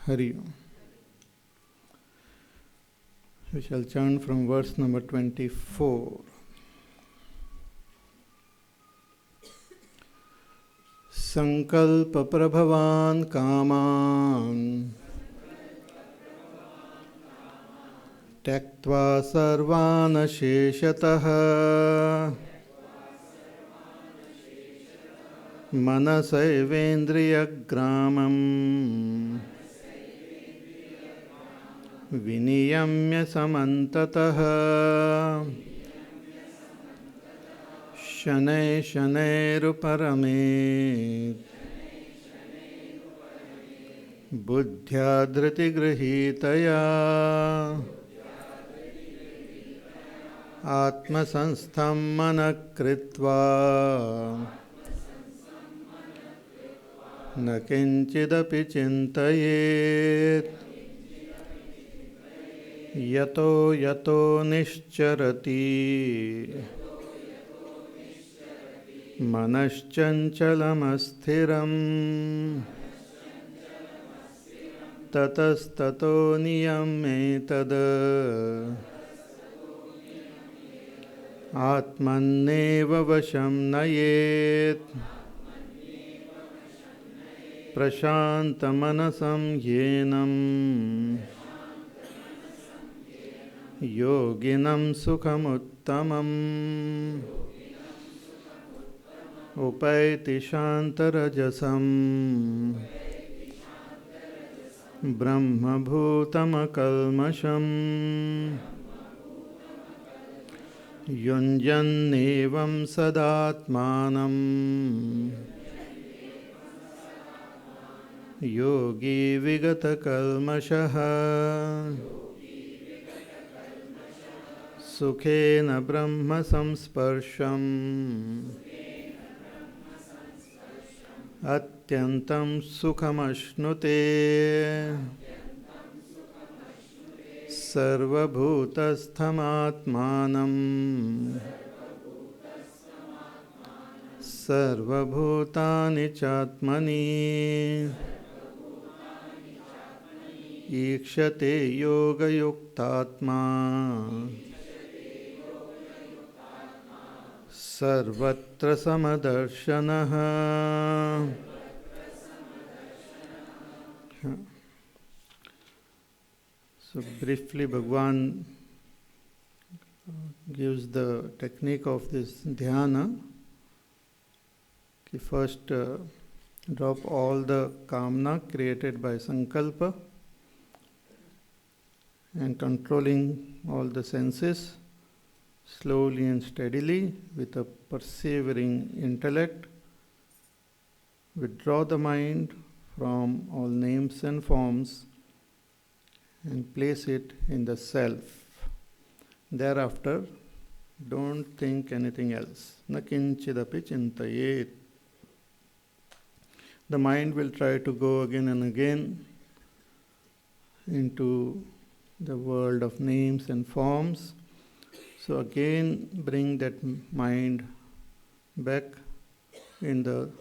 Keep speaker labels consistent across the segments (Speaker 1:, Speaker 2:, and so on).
Speaker 1: Hari Om. We shall chant from verse number 24. Sankalpa prabhavan kaman tyaktva sarvana sheshataha manasaivendriyagramam viniyamya samantatah shanai shanairuparamit buddhya dhriti grihitaya atma sanstham manakritva na kinchidapi chintayet yato yato nischarati manaschancalamassthiram tatastato niyametad atmanneva vasham nayet prashantamanasam yenam yoginam sukhamuttamam upaiti shantarajasam brahmabhutamakalmasham yunjannevam sadatmanam yogi vigatakalmashaha sukhena brahma samsparsham atyantam sukhamashnute sarvabhutasthamatmanam sarvabhutani chatmani ikshate yoga yuktatma sarvatra samadarshanaha. So briefly Bhagwan gives the technique of this dhyana. He first drop all the kamna created by sankalpa and controlling all the senses slowly and steadily with a persevering intellect, withdraw the mind from all names and forms and place it in the self. Thereafter, don't think anything else. Na kinchidapi chintayet. The mind will try to go again and again into the world of names and forms. So again, bring that mind back in the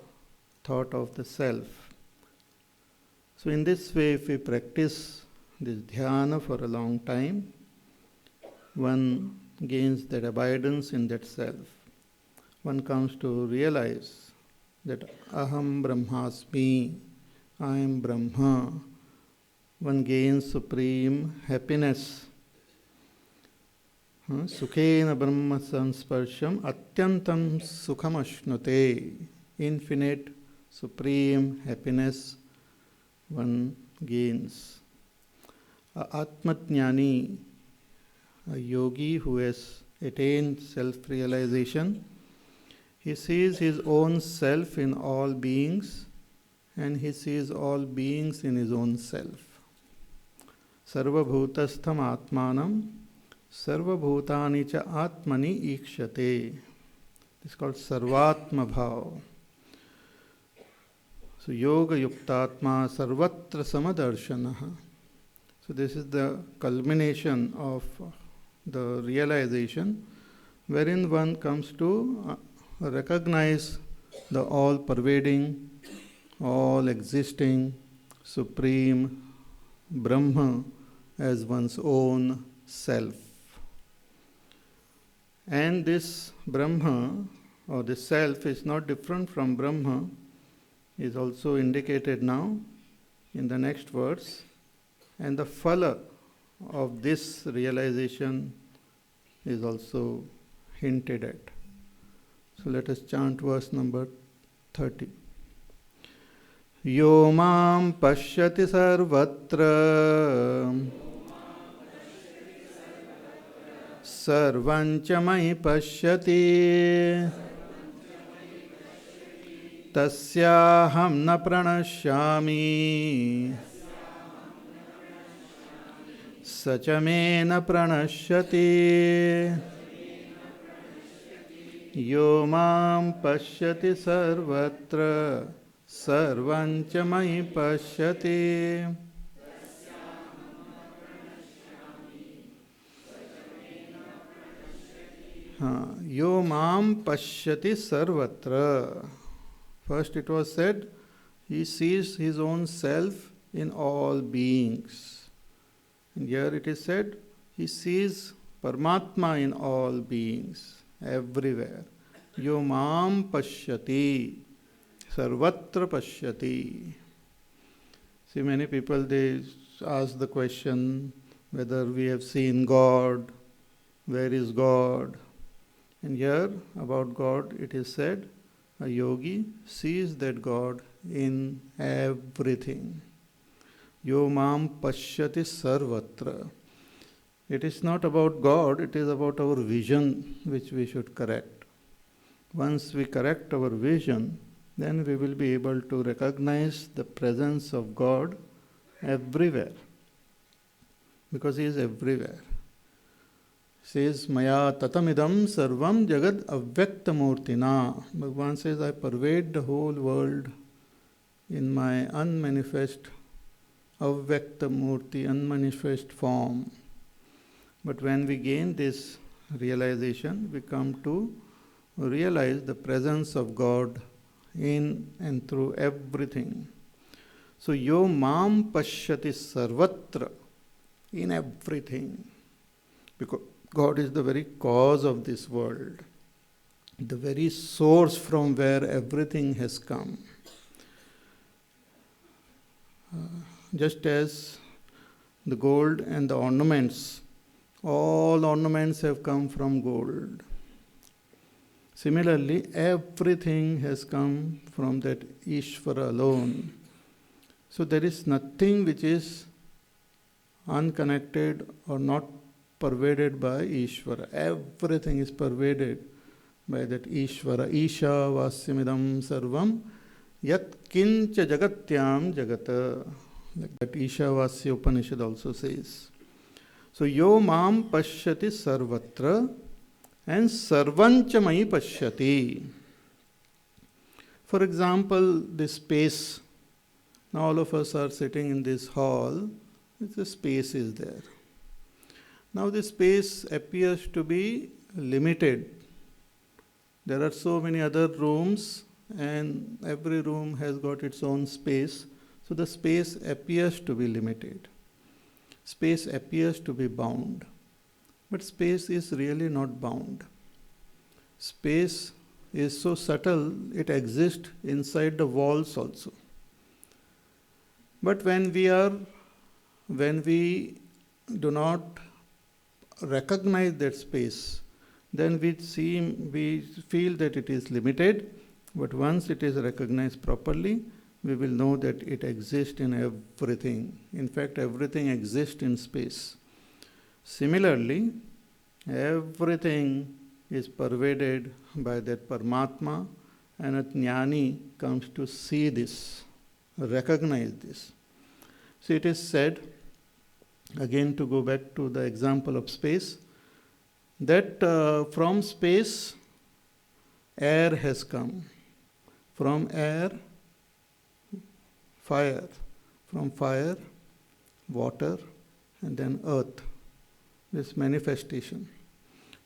Speaker 1: thought of the self. So in this way, if we practice this dhyana for a long time, one gains that abidance in that self. One comes to realize that aham brahmasmi, I am Brahma. One gains supreme happiness. Sukhena brahma sansparsham atyantam sukhamashnute. Infinite, supreme happiness one gains. Atmatjnani, a yogi who has attained self-realization, he sees his own self in all beings and he sees all beings in his own self. Sarvabhutastham atmanam sarvabhutani cha atmani ikshate. This is called sarvatma bhav. So yoga yuktatma sarvatra samadarshanaha. So this is the culmination of the realization wherein one comes to recognize the all-pervading, all-existing, supreme Brahma as one's own self. And this Brahma or the self is not different from Brahma, is also indicated now in the next verse. And the phala of this realization is also hinted at. So let us chant verse number 30. Yo mam pashyati sarvatra sarvancha mai pashyati tasyaham na pranashyami sachame na pranashyati yo mam pashyati sarvatra sarvancha mai pashyati. Yo mam pashyati sarvatra. First it was said, he sees his own self in all beings. And here it is said, he sees Paramatma in all beings, everywhere. Yo mam pashyati, sarvatra pashyati. See, many people, they ask the question whether we have seen God, where is God? And here about God it is said, a yogi sees that God in everything. Yo mam pashyati sarvatra. It is not about God, it is about our vision which we should correct. Once we correct our vision, then we will be able to recognize the presence of God everywhere. Because He is everywhere. Says, Maya tatamidam sarvam jagad avyaktamurtina. Bhagavan says, I pervade the whole world in my unmanifest avyaktamurti, unmanifest form. But when we gain this realization, we come to realize the presence of God in and through everything. So, yo mam pashyati sarvatra, in everything. Because God is the very cause of this world, the very source from where everything has come. Just as the gold and the ornaments, all ornaments have come from gold. Similarly, everything has come from that Ishvara alone. So there is nothing which is unconnected or not pervaded by Ishvara. Everything is pervaded by that Ishvara. Isha vasyamidam sarvam yat kincha jagatyam jagata. Like that Isha Vasya Upanishad also says. So, yo mam pashyati sarvatra and sarvancha mai pashyati. For example, this space. Now all of us are sitting in this hall. The space is there. Now this space appears to be limited. There are so many other rooms and every room has got its own space. So the space appears to be limited. Space appears to be bound. But space is really not bound. Space is so subtle, it exists inside the walls also. But when we do not recognize that space, then we feel that it is limited, but once it is recognized properly, we will know that it exists in everything. In fact, everything exists in space. Similarly, everything is pervaded by that Paramatma, and a jnani comes to see this, recognize this. So it is said, again to go back to the example of space, that from space air has come. From air, fire. From fire, water, and then earth. This manifestation.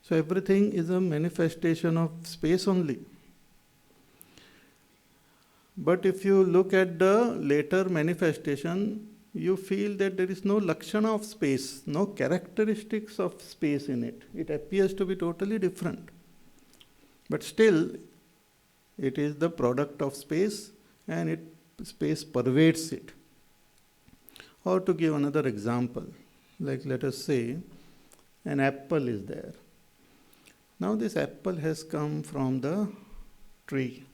Speaker 1: So everything is a manifestation of space only. But if you look at the later manifestation, you feel that there is no lakshana of space, no characteristics of space in it. It appears to be totally different. But still, it is the product of space, and space pervades it. Or to give another example, like let us say an apple is there. Now this apple has come from the tree,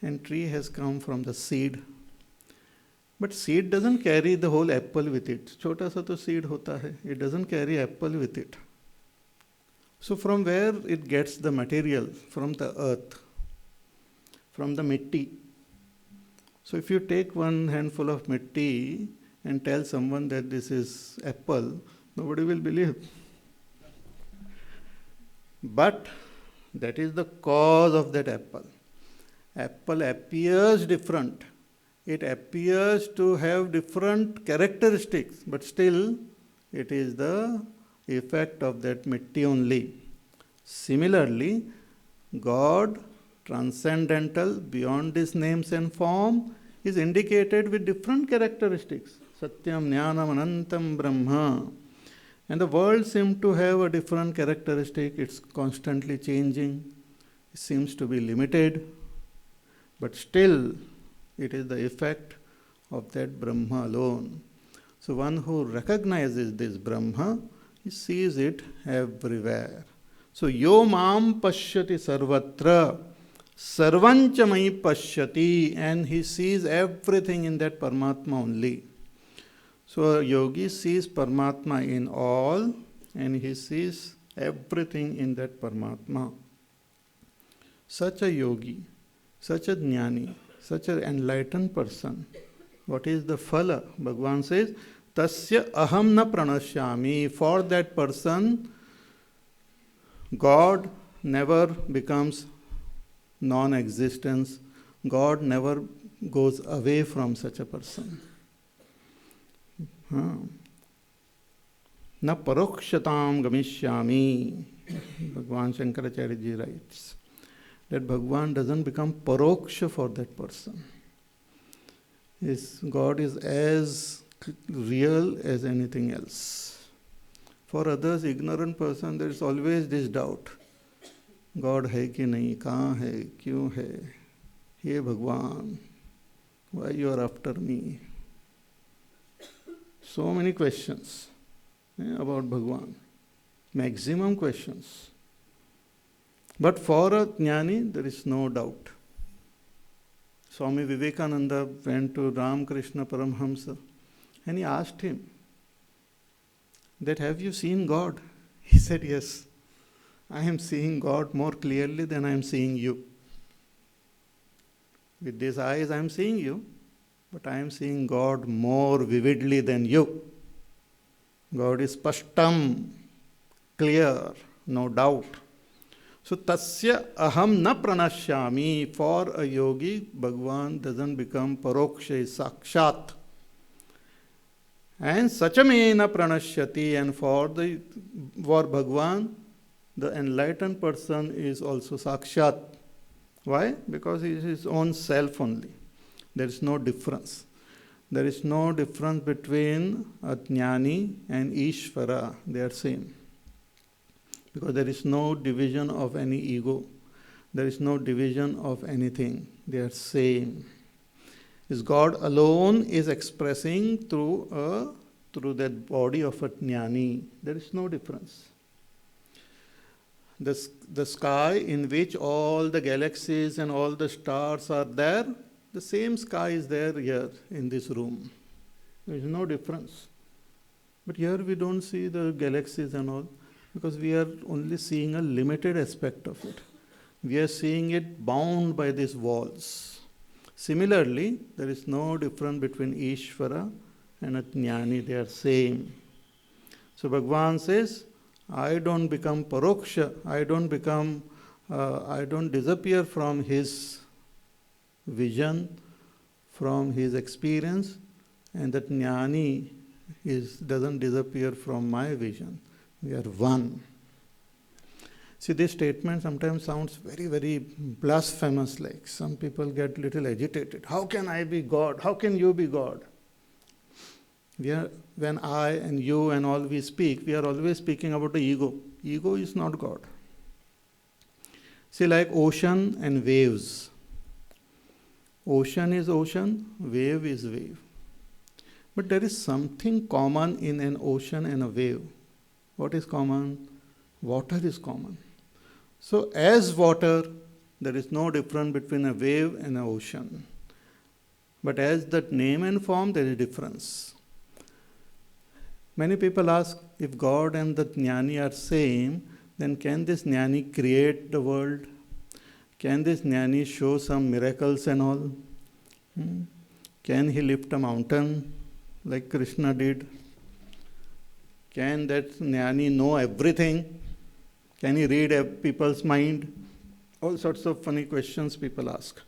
Speaker 1: and tree has come from the seed. But seed doesn't carry the whole apple with it. छोटा सा तो seed होता है. It doesn't carry apple with it. So from where it gets the material? From the earth, from the mitti. So if you take one handful of mitti and tell someone that this is apple, nobody will believe. But that is the cause of that apple. Apple appears different. It appears to have different characteristics, but still it is the effect of that mitti only. Similarly, God, transcendental, beyond these names and form, is indicated with different characteristics. Satyam, Jnanam, Anantam, Brahma. And the world seems to have a different characteristic. It's constantly changing. It seems to be limited. But still, it is the effect of that Brahma alone. So one who recognizes this Brahma, he sees it everywhere. So yo mam pashyati sarvatra, sarvancha mai pashyati, and he sees everything in that Paramatma only. So a yogi sees Paramatma in all, and he sees everything in that Paramatma. Such a yogi, such a jnani, such an enlightened person, what is the phala? Bhagavan says, tasya aham na pranashyami. For that person, God never becomes non-existence. God never goes away from such a person. Na parokshatam gamishyami. Bhagavan Shankaracharya ji writes that Bhagavan doesn't become paroksha for that person. God is as real as anything else. For others, ignorant person, there is always this doubt. God hai ki nahi, kahan hai, kyun hai, hey Bhagavan, why you are after me? So many questions about Bhagavan, maximum questions. But for a jnani, there is no doubt. Swami Vivekananda went to Ramakrishna Paramhamsa and he asked him that, have you seen God? He said, yes, I am seeing God more clearly than I am seeing you. With these eyes I am seeing you, but I am seeing God more vividly than you. God is spashtam, clear, no doubt. So tasya aham na pranashyami. For a yogi, Bhagavan doesn't become paroksha, sakshat. And sachamena pranashyati. And for Bhagavan, the enlightened person is also sakshat. Why? Because he is his own self only. There is no difference. There is no difference between a jnani and Ishvara. They are same. Because there is no division of any ego. There is no division of anything. They are same. Is God alone is expressing through that body of a jnani. There is no difference. The sky in which all the galaxies and all the stars are there, the same sky is there here in this room. There is no difference. But here we don't see the galaxies and all, because we are only seeing a limited aspect of it. We are seeing it bound by these walls. Similarly, there is no difference between Ishvara and a jnani. They are same. So Bhagavan says, I don't become paroksha. I don't disappear from his vision, from his experience, and that jnani doesn't disappear from my vision. We are one. See, this statement sometimes sounds very, very blasphemous, like some people get little agitated. How can I be God? How can you be God? When I and you and all we speak, we are always speaking about the ego. Ego is not God. See, like ocean and waves. Ocean is ocean, wave is wave. But there is something common in an ocean and a wave. What is common? Water is common. So as water, there is no difference between a wave and an ocean. But as that name and form, there is difference. Many people ask, if God and the jnani are same, then can this jnani create the world? Can this jnani show some miracles and all? Can he lift a mountain like Krishna did? Can that jnani know everything? Can he read people's mind? All sorts of funny questions people ask.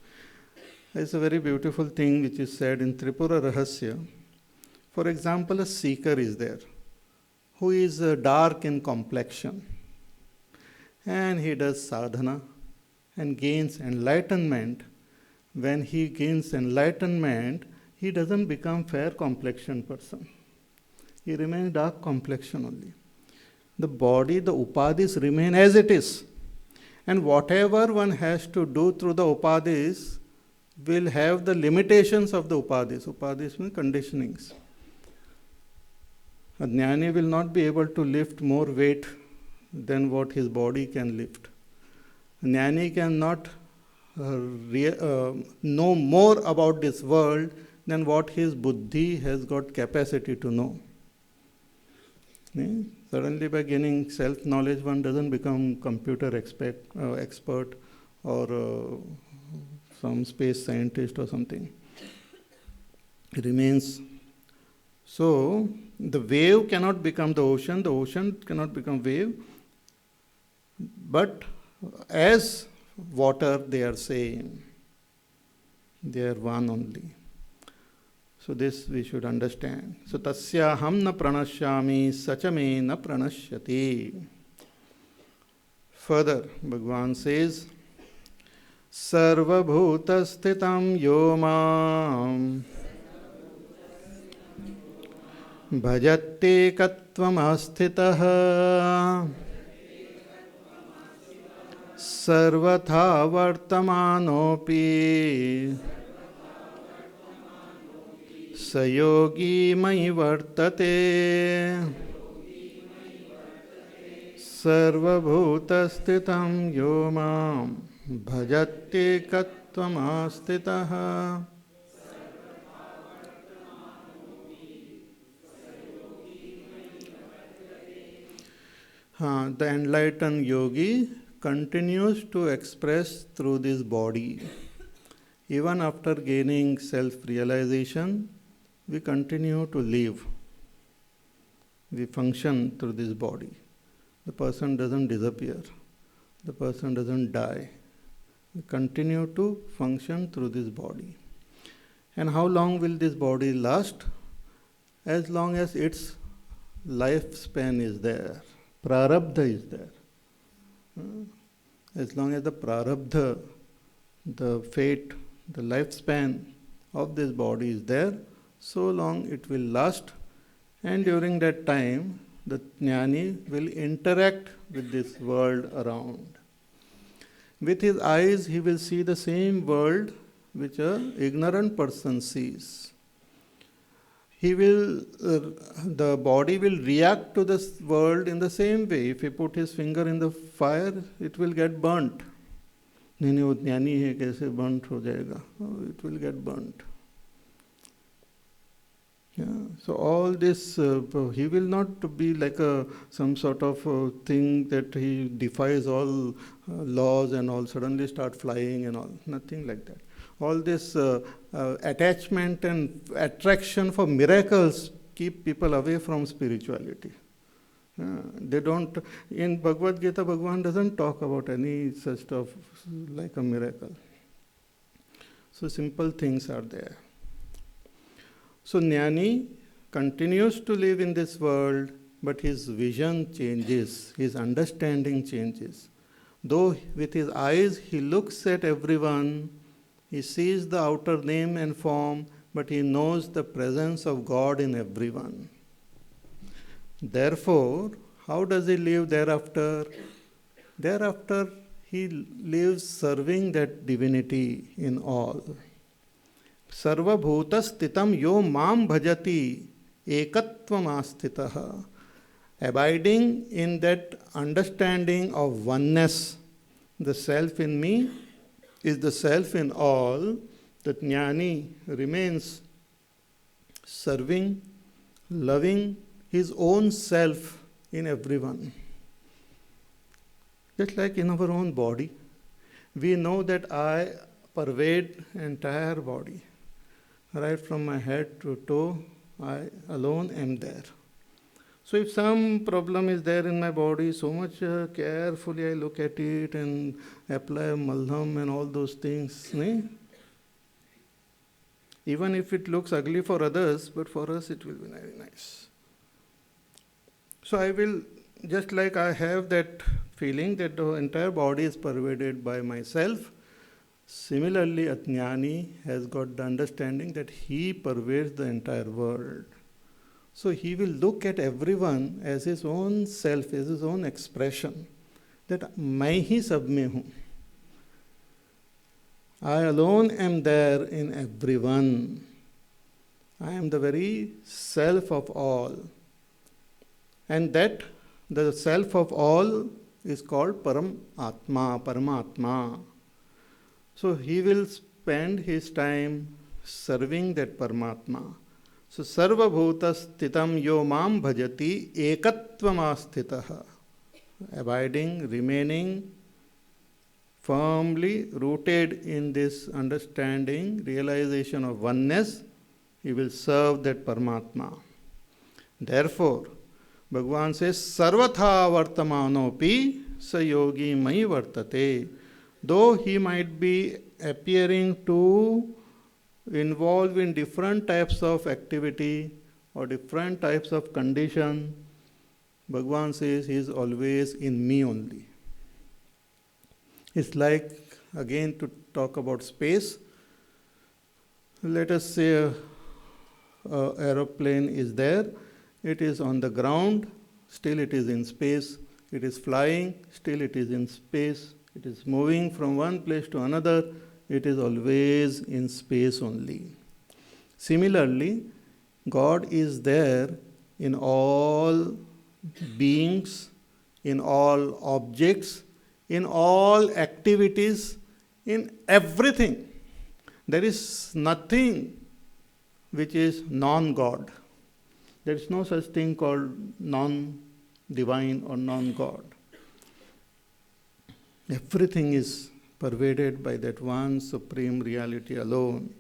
Speaker 1: There's a very beautiful thing which is said in Tripura Rahasya. For example, a seeker is there who is dark in complexion, and he does sadhana and gains enlightenment. When he gains enlightenment, he doesn't become fair complexion person. He remains dark complexion only. The body, the upadhis remain as it is. And whatever one has to do through the upadhis will have the limitations of the upadhis. Upadhis means conditionings. A jnani will not be able to lift more weight than what his body can lift. A jnani cannot know more about this world than what his buddhi has got capacity to know. Suddenly by gaining self-knowledge, one doesn't become computer expert or some space scientist or something. It remains. So, the wave cannot become the ocean cannot become wave, but as water they are same. They are one only. So this we should understand. So tasyaham na pranashyami sachame na pranashyati. Further, Bhagavan says, Sarvabhuta sthitam yomam bhajatte katvam asthitah sarvatha vartamanopi sayogi mai vartate sarvabhuta sthitam yomam bhajatte katvam astitah. The enlightened yogi continues to express through this body. Even after gaining self-realization, we continue to live. We function through this body. The person doesn't disappear. The person doesn't die. We continue to function through this body. And how long will this body last? As long as its lifespan is there. Prarabdha is there. As long as the prarabdha, the fate, the lifespan of this body is there, so long it will last. And during that time, the jnani will interact with this world around. With his eyes, he will see the same world which an ignorant person sees. The body will react to this world in the same way. If he put his finger in the fire, it will get burnt. नहीं वो ज्ञानी है कैसे burnt हो जाएगा? It will get burnt. Yeah. So all this, he will not be like some sort of thing that he defies all laws and all, suddenly start flying and all. Nothing like that. All this attachment and attraction for miracles keep people away from spirituality. They don't, in Bhagavad Gita, Bhagavan doesn't talk about any such stuff like a miracle. So simple things are there. So jnani continues to live in this world, but his vision changes, his understanding changes. Though with his eyes he looks at everyone, he sees the outer name and form, but he knows the presence of God in everyone. Therefore, how does he live thereafter? Thereafter, he lives serving that divinity in all. Sarva bhuta stitam yo mam bhajati ekatvam. Abiding in that understanding of oneness, the self in me is the self in all, the jnani remains serving, loving his own self in everyone. Just like in our own body, we know that I pervade entire body. Right from my head to toe, I alone am there. So if some problem is there in my body, so much carefully I look at it and apply malham and all those things. Even if it looks ugly for others, but for us it will be very nice. So I will, just like I have that feeling that the entire body is pervaded by myself, similarly a jnani has got the understanding that he pervades the entire world. So he will look at everyone as his own self, as his own expression, that मैं ही सब में हूँ. I alone am there in everyone. I am the very self of all. And that the self of all is called Paramatma. So he will spend his time serving that Paramatma. So sarva bhuta stitam yo mam bhajati ekatvam. Abiding, remaining firmly rooted in this understanding, realization of oneness, he will serve that Paramatma. Therefore, Bhagavan says, Sarvatha vartamanopi sa yogi mai vartate. Though he might be appearing to involve in different types of activity or different types of condition, Bhagavan says he is always in me only. It's like, again, to talk about space. Let us say an aeroplane is there. It is on the ground, still it is in space. It is flying, still it is in space. It is moving from one place to another. It is always in space only. Similarly, God is there in all beings, in all objects, in all activities, in everything. There is nothing which is non-God. There is no such thing called non-divine or non-God. Everything is pervaded by that one supreme reality alone.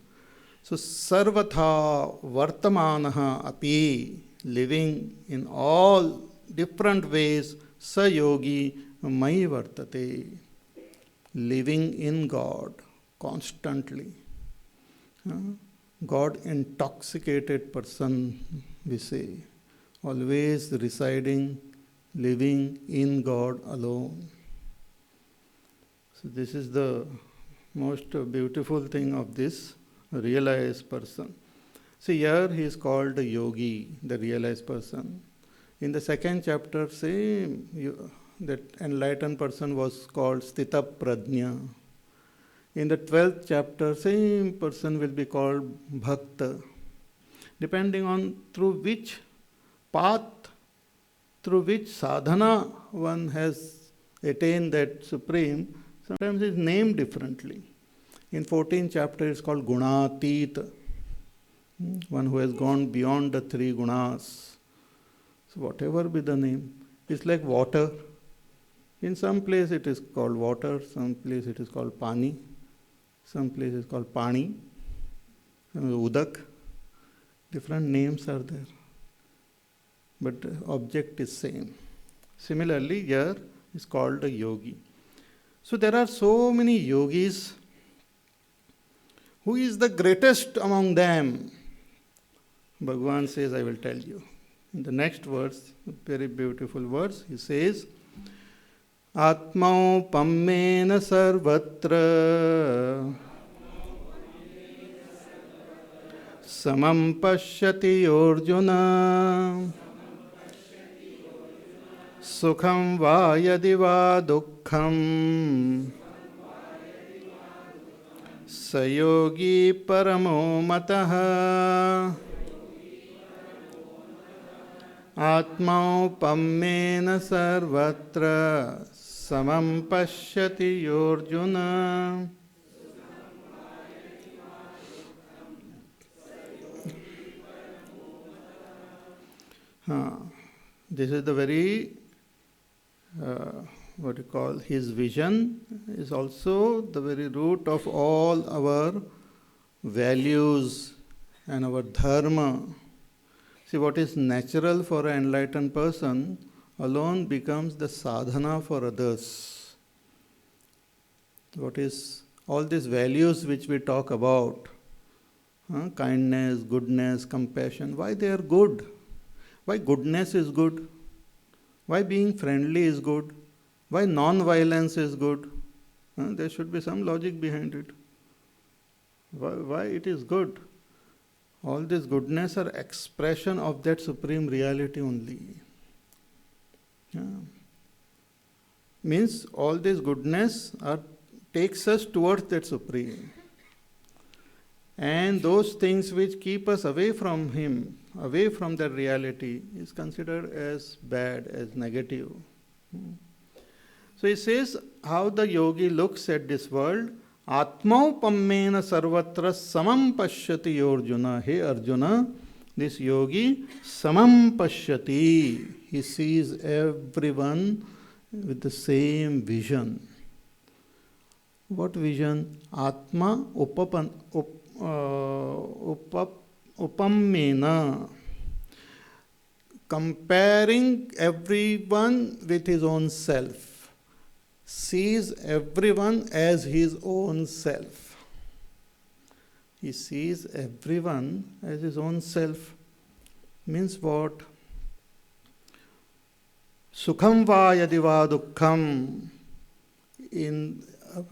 Speaker 1: So, sarvatha vartamanaha api, living in all different ways, sa yogi mai vartate, living in God constantly. God intoxicated person, we say, always residing, living in God alone. So this is the most beautiful thing of this realized person. See, here he is called the yogi, the realized person. In the second chapter, that enlightened person was called Sthita Prajna. In the 12th chapter, same person will be called Bhakta. Depending on through which path, through which sadhana one has attained that supreme, sometimes it's named differently. In 14th chapter, it's called Gunatit, one who has gone beyond the three gunas. So whatever be the name, it's like water. In some place it is called water, some place it is called pani, some place it is called pani, some udak. Different names are there, but the object is same. Similarly, here is called a yogi. So there are so many yogis. Who is the greatest among them? Bhagavan says, I will tell you. In the next verse, a very beautiful verse, he says, Atmau pammena sarvatra समं पश्यति अर्जुन सुखं वा यदि वा दुःखं स योगी परमो मतः आत्मौपम्येन सर्वत्र समं पश्यति Arjun. This is the very what you call his vision is also the very root of all our values and our dharma. See, what is natural for an enlightened person alone becomes the sadhana for others. What is all these values which we talk about, kindness, goodness, compassion, why they are good? Why goodness is good? Why being friendly is good? Why non-violence is good? There should be some logic behind it. Why it is good? All this goodness are expression of that supreme reality only. Means all this goodness takes us towards that supreme. And those things which keep us away from him, away from that reality, is considered as bad, as negative. So he says how the yogi looks at this world. Atmaupammena sarvatra samam pashyati Arjuna. Hey Arjuna, this yogi samam pashyati. He sees everyone with the same vision. What vision? Atma upammena. Comparing everyone with his own self. Sees everyone as his own self. He sees everyone as his own self. Means what? Sukham va yadi va dukkham.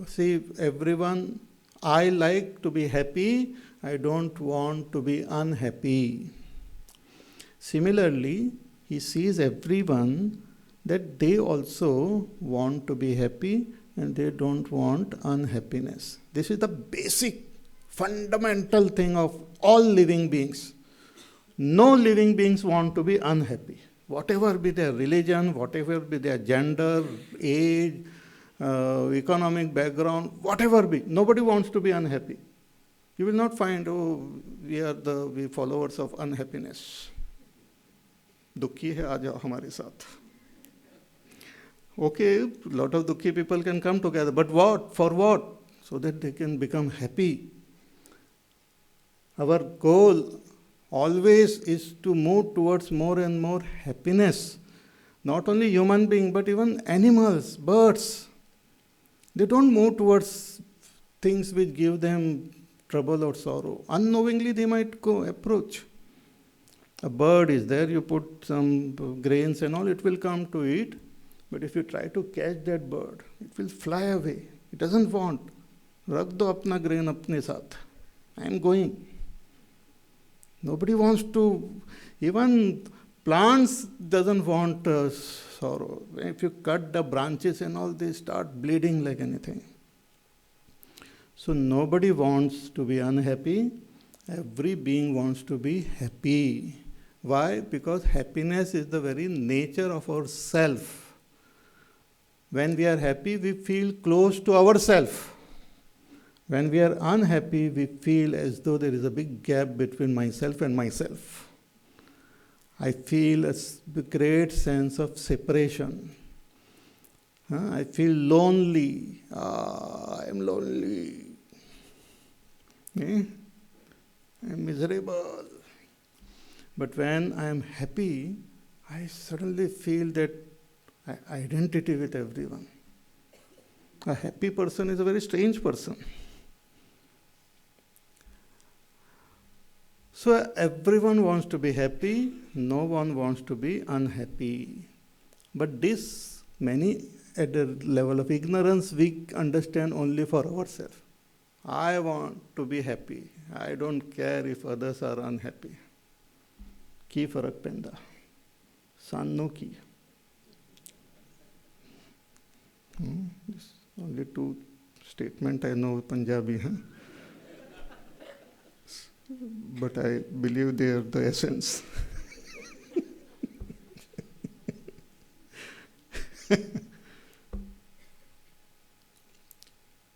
Speaker 1: See, everyone, I like to be happy, I don't want to be unhappy. Similarly, he sees everyone that they also want to be happy and they don't want unhappiness. This is the basic, fundamental thing of all living beings. No living beings want to be unhappy. Whatever be their religion, whatever be their gender, age, economic background, whatever be, nobody wants to be unhappy. You will not find, we are the followers of unhappiness. Dukhi hai, aa jao hamare saath. Okay, lot of dukhi people can come together, but what? For what? So that they can become happy. Our goal always is to move towards more and more happiness. Not only human beings, but even animals, birds. They don't move towards things which give them trouble or sorrow. Unknowingly, they might go approach. A bird is there, you put some grains and all, it will come to eat. But if you try to catch that bird, it will fly away. It doesn't want. Rakh do apna grain apne saath. I am going. Nobody wants to, even plants doesn't want sorrow. If you cut the branches and all, they start bleeding like anything. So nobody wants to be unhappy. Every being wants to be happy. Why? Because happiness is the very nature of our self. When we are happy, we feel close to ourselves. When we are unhappy, we feel as though there is a big gap between myself and myself. I feel a great sense of separation. I feel lonely. I am lonely. I am miserable. But when I am happy, I suddenly feel that identity with everyone. A happy person is a very strange person. So everyone wants to be happy, no one wants to be unhappy. But this, many at the level of ignorance, we understand only for ourselves. I want to be happy. I don't care if others are unhappy. की फर्क पैंदा सानू की only two statement I know Punjabi, but I believe they are the essence.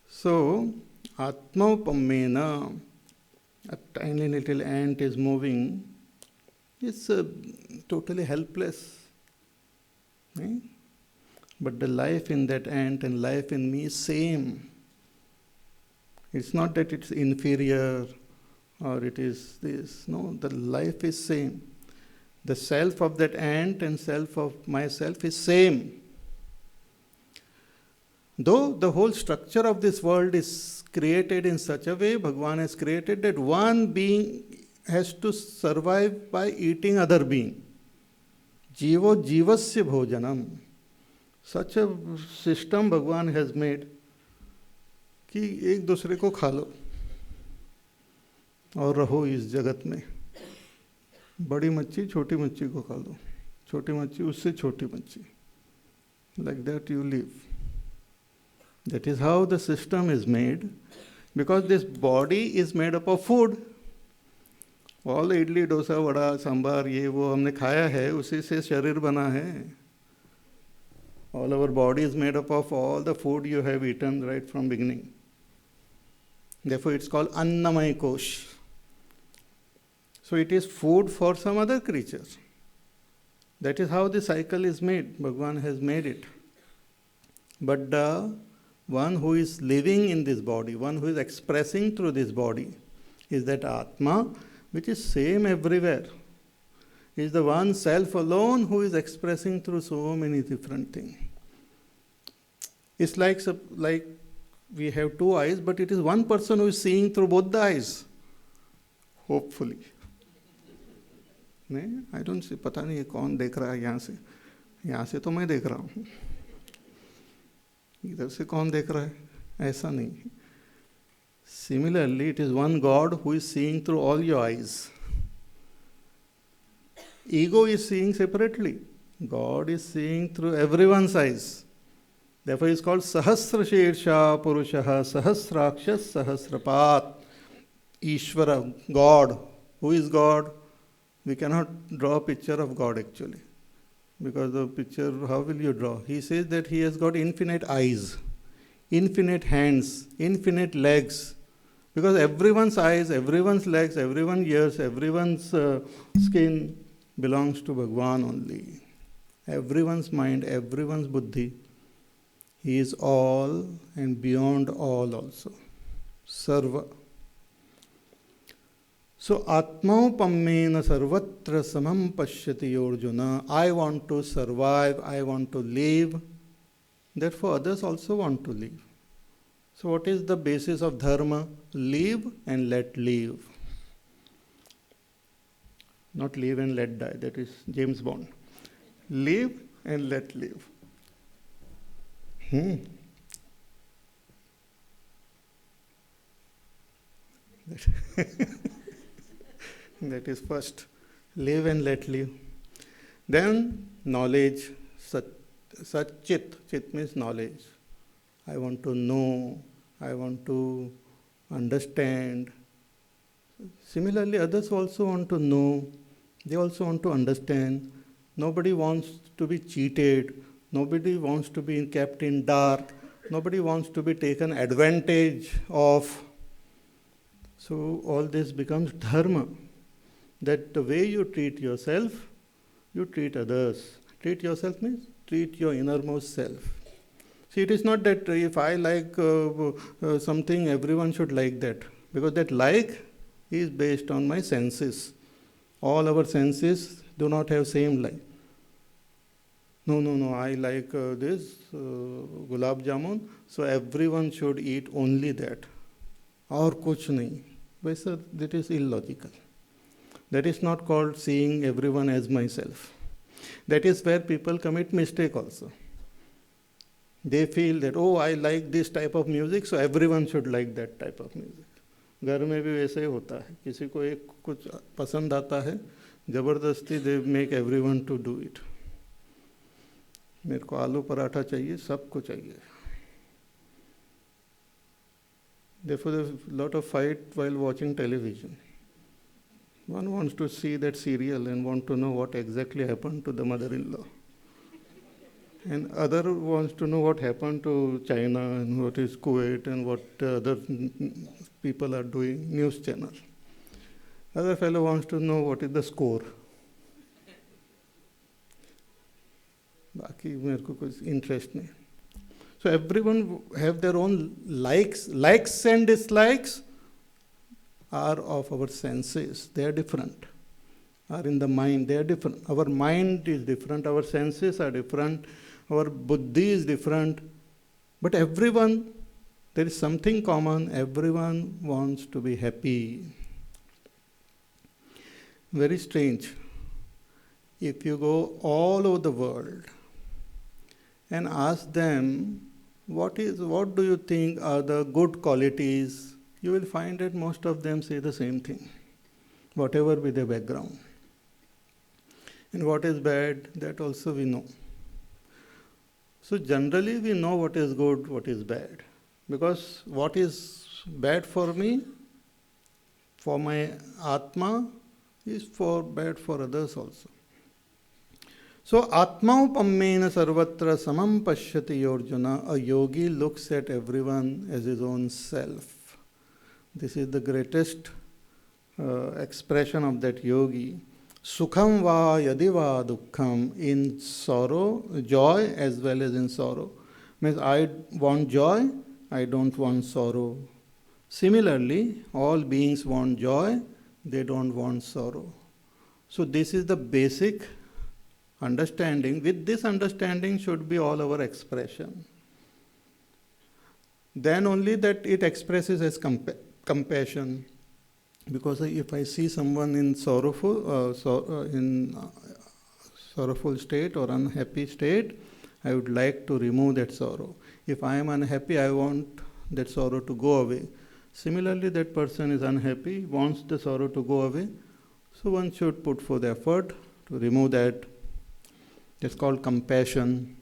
Speaker 1: So, Atmaupamena, a tiny little ant is moving, it's totally helpless. Eh? But the life in that ant and life in me is same. It's not that it's inferior or it is this. No, the life is same. The self of that ant and self of myself is same. Though the whole structure of this world is created in such a way, Bhagavan has created that one being has to survive by eating other being. Jivo jivasya bhojanam. Such a system Bhagavan has made कि एक दूसरे को खा लो और रहो इस जगत में. बड़ी मच्छी छोटी मच्छी को खा लो, छोटी मच्छी उससे छोटी मच्छी. Like that you live. That is how the system is made, because this body is made up of food. All idli, dosa, vada, sambar, ये वो हमने खाया है, उसी से शरीर बना है. All our body is made up of all the food you have eaten right from beginning. Therefore, it's called Annamaya Kosh. So it is food for some other creature. That is how the cycle is made. Bhagavan has made it. But the one who is living in this body, one who is expressing through this body, is that Atma, which is same everywhere. Is the one self alone who is expressing through so many different things. It's like we have two eyes, but it is one person who is seeing through both the eyes. Hopefully. नहीं, I don't see, पता नहीं कौन देख रहा है यहाँ से तो मैं देख रहा हूँ, इधर से कौन देख रहा है, ऐसा नहीं. Similarly, it is one God who is seeing through all your eyes. Ego is seeing separately. God is seeing through everyone's eyes. Therefore, it's called Sahasra Shirsha Purushaha Sahasrakshas Sahasrapat. Ishvara, God. Who is God? We cannot draw a picture of God actually. Because the picture, how will you draw? He says that he has got infinite eyes, infinite hands, infinite legs. Because everyone's eyes, everyone's legs, everyone's ears, everyone's skin belongs to Bhagavan only. Everyone's mind, everyone's buddhi. He is all and beyond all also. Sarva. So, Atmaupamena sarvatra samam pashyati Arjuna. I want to survive, I want to live. Therefore, others also want to live. So, what is the basis of dharma? Live and let live. Not live and let die, that is James Bond. Live and let live. That is first. Live and let live. Then knowledge, Satchit. Chit means knowledge. I want to know, I want to understand. Similarly, others also want to know, they also want to understand. Nobody wants to be cheated, nobody wants to be kept in dark, nobody wants to be taken advantage of. So all this becomes dharma, that the way you treat yourself, you treat others. Treat yourself means treat your innermost self. See, it is not that if I like something, everyone should like that. Because that like is based on my senses. All our senses do not have same like. No, I like this gulab jamun, so everyone should eat only that. Or kuch nahi. Vaisa, that is illogical. That is not called seeing everyone as myself. That is where people commit mistake also. They feel that, oh, I like this type of music, so everyone should like that type of music. घर में भी वैसे ही होता है, किसी को एक कुछ पसंद आता है, ज़बरदस्ती they make everyone to do it. मेरे को आलू पराठा चाहिए, सबको चाहिए। Therefore, there's a lot of fight while watching television. One wants to see that serial and want to know what exactly happened to the mother-in-law. And other wants to know what happened to China and what is Kuwait and what other people are doing, news channel. Other fellow wants to know what is the score. बाकी मेरे को कुछ interest नहीं। So everyone have their own likes. Likes and dislikes are of our senses. They are different. Are in the mind. They are different. Our mind is different. Our senses are different. Our buddhi is different. But everyone, there is something common. Everyone wants to be happy. Very strange. If you go all over the world and ask them, what do you think are the good qualities? You will find that most of them say the same thing, whatever be their background. And what is bad, that also we know. So generally we know what is good, what is bad. Because what is bad for me, for my Atma, is bad for others also. So, Atmaupamena sarvatra samam pashyati Arjuna. A yogi looks at everyone as his own self. This is the greatest expression of that yogi. Sukham va yadi va dukkham. In sorrow, joy as well as in sorrow. Means I want joy, I don't want sorrow. Similarly, all beings want joy, they don't want sorrow. So, this is the basic understanding. With this understanding should be all our expression. Then only that it expresses as compassion. Because if I see someone in sorrowful state or unhappy state, I would like to remove that sorrow. If I am unhappy, I want that sorrow to go away. Similarly, that person is unhappy, wants the sorrow to go away. So one should put forth effort to remove that. It's called compassion,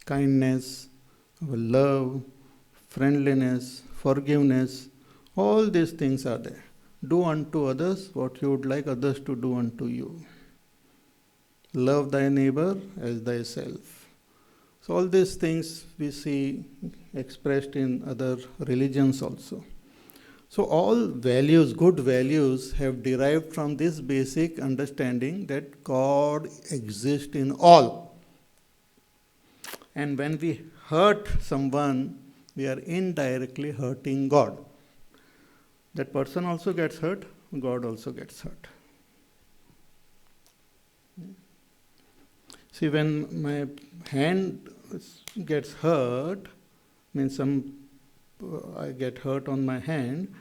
Speaker 1: kindness, love, friendliness, forgiveness. All these things are there. Do unto others what you would like others to do unto you. Love thy neighbor as thyself. So all these things we see expressed in other religions also. So all values, good values, have derived from this basic understanding that God exists in all. And when we hurt someone, we are indirectly hurting God. That person also gets hurt, God also gets hurt. See, when my hand gets hurt, means I get hurt on my hand,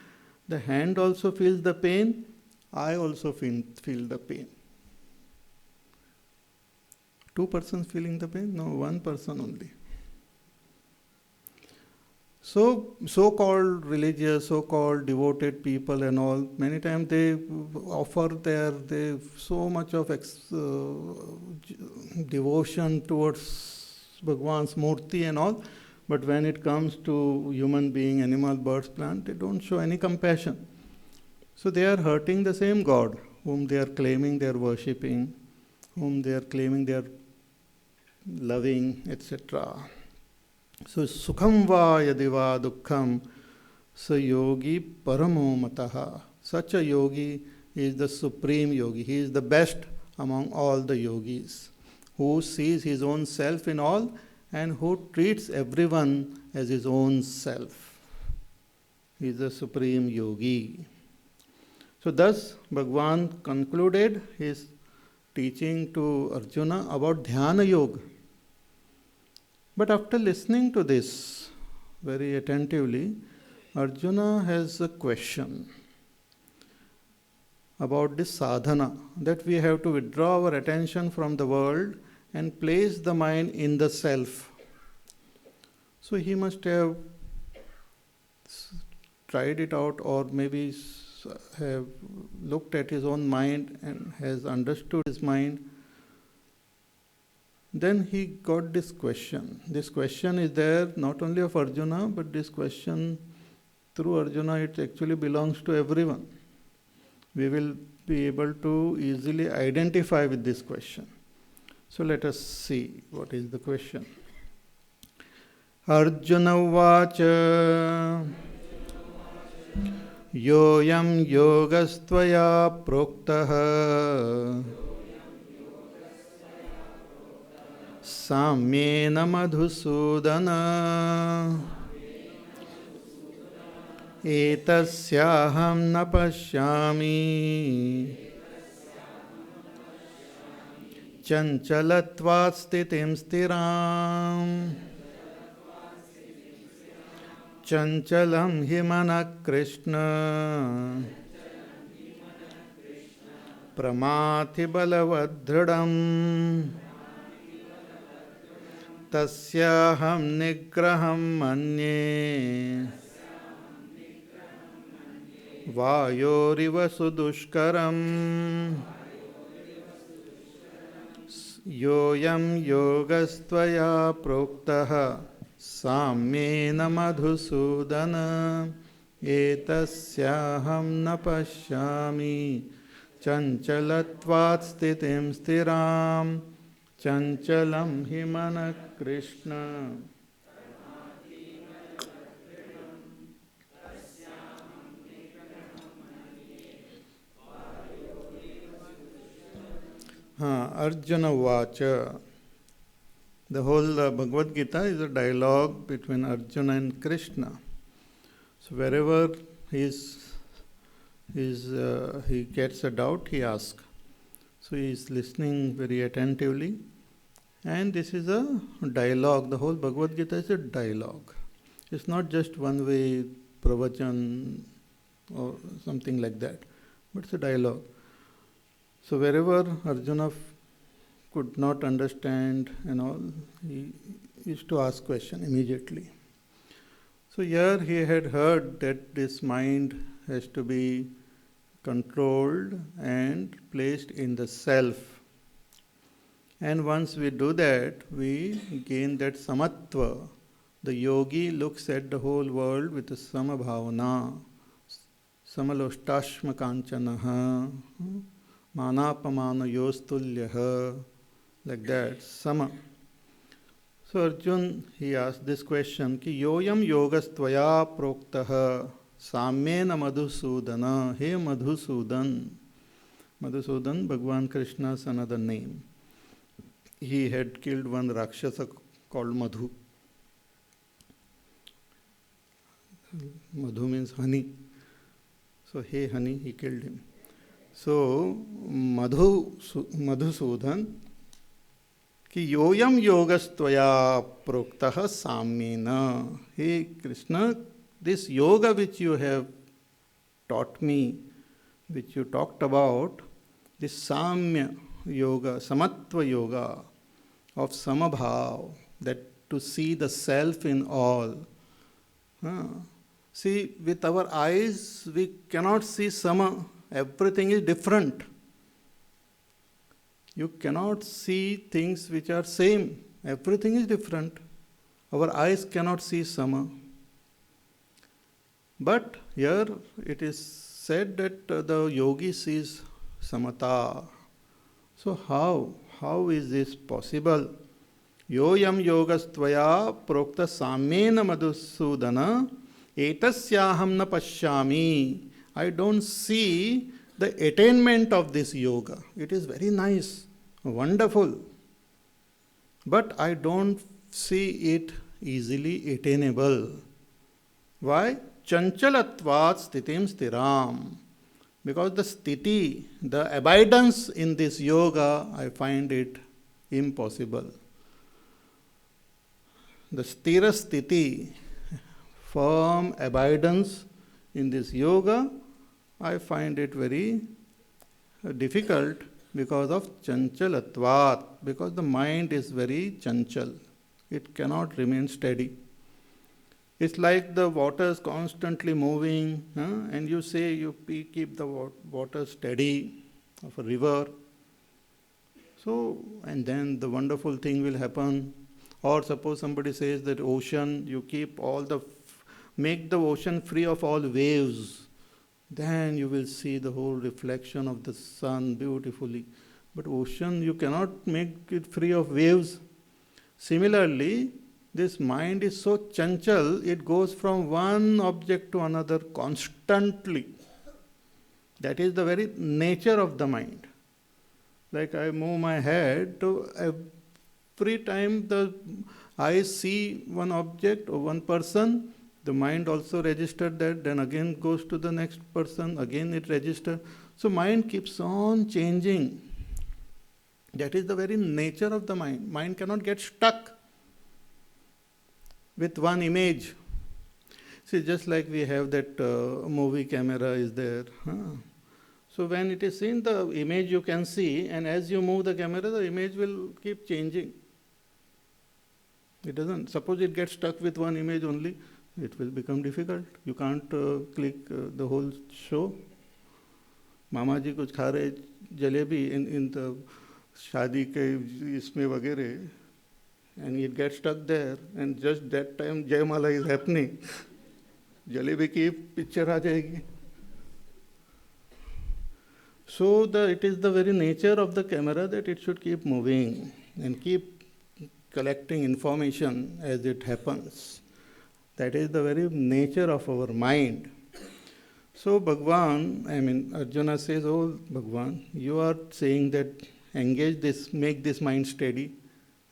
Speaker 1: the hand also feels the pain, I also feel the pain. Two persons feeling the pain? No, one person only. So-called religious, so-called devoted people and all, many times they offer they so much of devotion towards Bhagwan's Murti and all, but when it comes to human being, animal, birds, plant, they don't show any compassion. So they are hurting the same God whom they are claiming they are worshipping, whom they are claiming they are loving, etc. So sukham va yadiva dukkham sa yogi paramo mataha. Such a yogi is the supreme yogi. He is the best among all the yogis, who sees his own self in all and who treats everyone as his own self. He is the supreme yogi. So thus Bhagwan concluded his teaching to Arjuna about Dhyana Yoga. But after listening to this very attentively, Arjuna has a question about this sadhana, that we have to withdraw our attention from the world and place the mind in the self. So he must have tried it out, or maybe have looked at his own mind and has understood his mind, then he got this question. This question is there not only of Arjuna, but this question through Arjuna, it actually belongs to everyone. We will be able to easily identify with this question. So let us see what is the question. Arjuna Vacha Yoyam Yogastvaya Proktaha Samyena Madhusudana Etasyaham na pashyami Chanchalatvat stitim stiram Chanchalam himana Krishna Pramati balavadhridam Tasyaham nigraham manye Vayoriva sudushkaram Yoyam yogastvaya proktaha Samyena madhusudana Etasyaham na pashyami Chanchalatvat stitim stiram Chanchalam himana Krishna Arjuna Vacha. The whole Bhagavad Gita is a dialogue between Arjuna and Krishna. So wherever he gets a doubt, he asks. So he is listening very attentively. And this is a dialogue. The whole Bhagavad Gita is a dialogue. It's not just one way pravachan or something like that, but it's a dialogue. So wherever Arjuna could not understand and all, he used to ask question immediately. So here he had heard that this mind has to be controlled and placed in the self. And once we do that, we gain that samatva. The yogi looks at the whole world with a samabhavana, samaloštashma kanchanaha, manapamana yostulyaha, like that, sama. So Arjun, he asked this question, ki yoyam yogastvaya proktaha samyena madhusudana. Hey Madhusudan. Madhusudan, Bhagwan Krishna's another name. He had killed one Rakshasa called Madhu. Madhu means honey. So, hey honey, he killed him. So, Madhusudan, ki yoyam yogastvaya proktaha samyena. Hey Krishna, this yoga which you have taught me, which you talked about, this samya yoga, samatva yoga of samabhav, that to see the self in all. See, with our eyes, we cannot see sama. Everything is different. You cannot see things which are same. Everything is different. Our eyes cannot see sama. But here it is said that the yogi sees samata. So how is this possible? Yoyam yogastvaya prokta samena madhusudana etasyaham na pashyami. I don't see the attainment of this yoga. It is very nice, wonderful. But I don't see it easily attainable. Why? Chanchalatvat stitim stiram. Because the sthiti, the abidance in this yoga, I find it impossible. The sthira sthiti, firm abidance in this yoga, I find it very difficult because of chanchalatvat, because the mind is very chanchal. It cannot remain steady. It's like the water is constantly moving, and you say you keep the water steady of a river. So, and then the wonderful thing will happen. Or suppose somebody says that ocean, you keep make the ocean free of all waves. Then you will see the whole reflection of the sun beautifully. But ocean, you cannot make it free of waves. Similarly, this mind is so chanchal, it goes from one object to another constantly. That is the very nature of the mind. Like I move my head, to every time I see one object or one person, the mind also registered that, then again goes to the next person, again it registers. So mind keeps on changing. That is the very nature of the mind. Mind cannot get stuck with one image. See, just like we have that movie camera is there. So when it is seen, the image you can see, and as you move the camera, the image will keep changing. It doesn't. Suppose it gets stuck with one image only, it will become difficult. You can't click the whole show. मामा जी कुछ खा रहे jalebi in the शादी के इसमें वगैरह, and it gets stuck there, and just that time Jayamala is happening. Jalebi की picture आ जाएगी. So it is the very nature of the camera that it should keep moving and keep collecting information as it happens. That is the very nature of our mind. So Bhagwan, Arjuna says, oh Bhagwan, you are saying that engage this, make this mind steady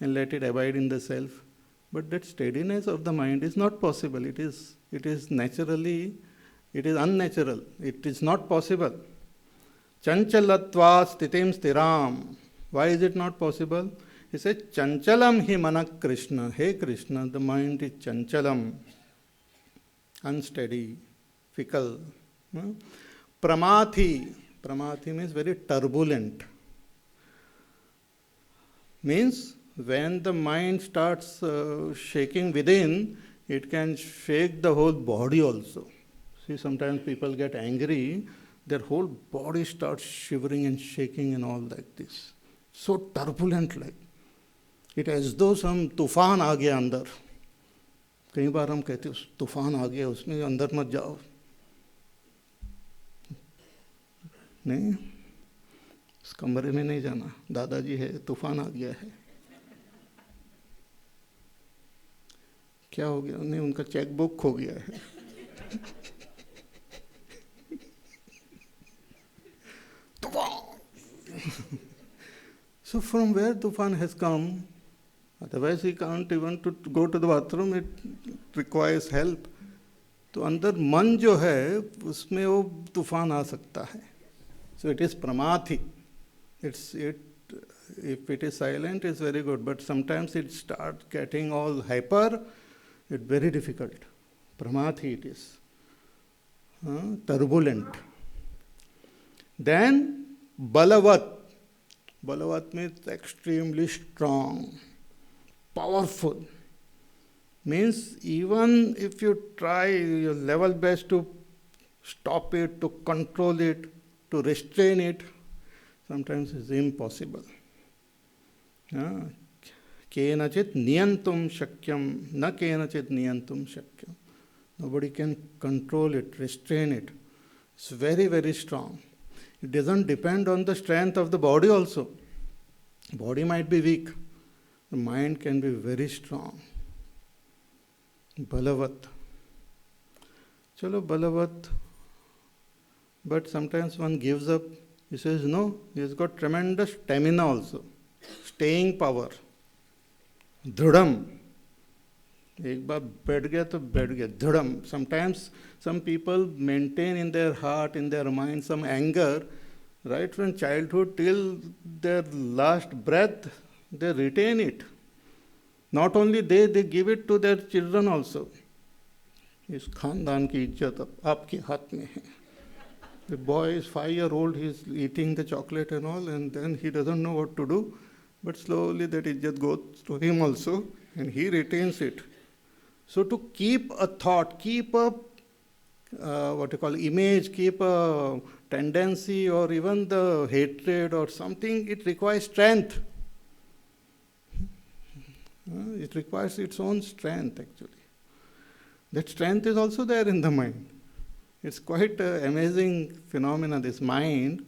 Speaker 1: and let it abide in the self. But that steadiness of the mind is not possible. It is unnatural. It is not possible. Chanchalatva stitim stiram. Why is it not possible? He says, Chanchalam hi manak Krishna. Hey Krishna, the mind is chanchalam, unsteady, fickle. Pramathi. Pramathi means very turbulent. Means when the mind starts shaking within, it can shake the whole body also. See, sometimes people get angry, their whole body starts shivering and shaking and all like this. So turbulent like. It as though some तूफान आ गया अंदर. कई बार हम कहते हैं तूफान आ गया, उसमें अंदर मत जाओ. नहीं, उस कमरे में नहीं जाना. दादाजी है, तूफान आ गया है. क्या हो गया? नहीं, उनका चेक बुक खो गया है. So from where तूफान has come? Otherwise he can't even to go to the bathroom. It requires help. तो अंदर मन जो है उसमें वो तूफान आ सकता है. So it is pramathi. If it is silent, it's very good. But sometimes it starts getting all hyper. It's very difficult. Pramathi it is. Turbulent. Then balavat. Balavat means extremely strong, powerful. Means even if you try your level best to stop it, to control it, to restrain it, sometimes it's impossible. Kenachit niyantum shakyam, na kenachit niyantum shakyam. Nobody can control it, restrain it. It's very, very strong. It doesn't depend on the strength of the body also. Body might be weak. The mind can be very strong. Balavat. Chalo, balavat. But sometimes one gives up. He says, no, he has got tremendous stamina also. Staying power. Dhrudam. एक बार बैठ गया तो बैठ गया. Dhrudam. Sometimes some people maintain in their heart, in their mind, some anger, right from childhood till their last breath, they retain it. Not only they give it to their children also. इस खानदान की इज्जत अब आपके हाथ में है. The boy is 5-year-old, he is eating the chocolate and all, and then he doesn't know what to do. But slowly that izzat goes to him also, and he retains it. So to keep a thought, keep a what you call image, keep a tendency or even the hatred or something, it requires strength. It requires its own strength actually. That strength is also there in the mind. It's quite an amazing phenomena. This mind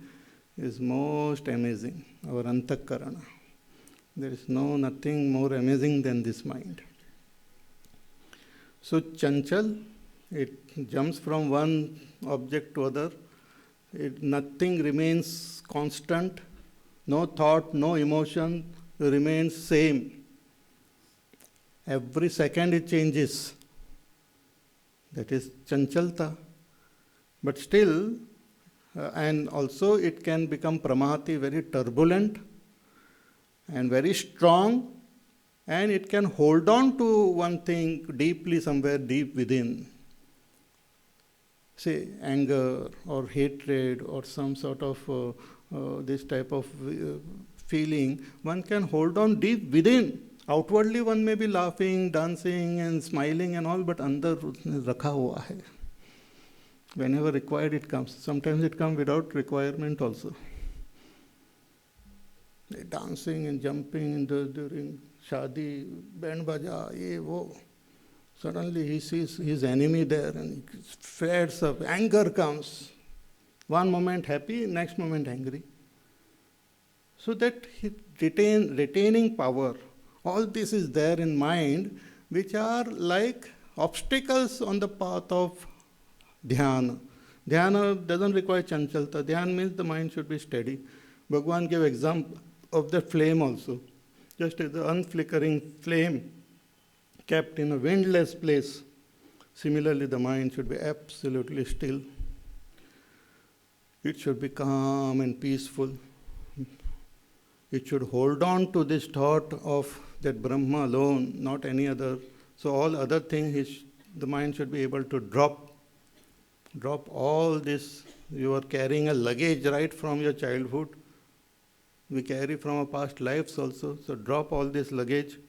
Speaker 1: is most amazing, our antakarana. There is nothing more amazing than this mind. So chanchal, it jumps from one object to other. Nothing remains constant. No thought, no emotion remains same. Every second it changes. That is chanchalta. But still, and also it can become pramati, very turbulent and very strong, and it can hold on to one thing deeply, somewhere deep within. Say anger or hatred or some sort of this type of feeling, one can hold on deep within. Outwardly one may be laughing, dancing and smiling and all, but andar rakha hua hai. Whenever required it comes. Sometimes it comes without requirement also. Dancing and jumping during shadi, band baja, ye wo. Suddenly he sees his enemy there and he flares up. Anger comes. One moment happy, next moment angry. So that retaining power, all this is there in mind, which are like obstacles on the path of dhyana. Dhyana doesn't require chanchalta. Dhyana means the mind should be steady. Bhagavan gave example of the flame also. Just as the unflickering flame kept in a windless place, similarly the mind should be absolutely still. It should be calm and peaceful. It should hold on to this thought of that Brahma alone, not any other. So all other things, the mind should be able to drop all this. You are carrying a luggage right from your childhood. We carry from our past lives also. So drop all this luggage.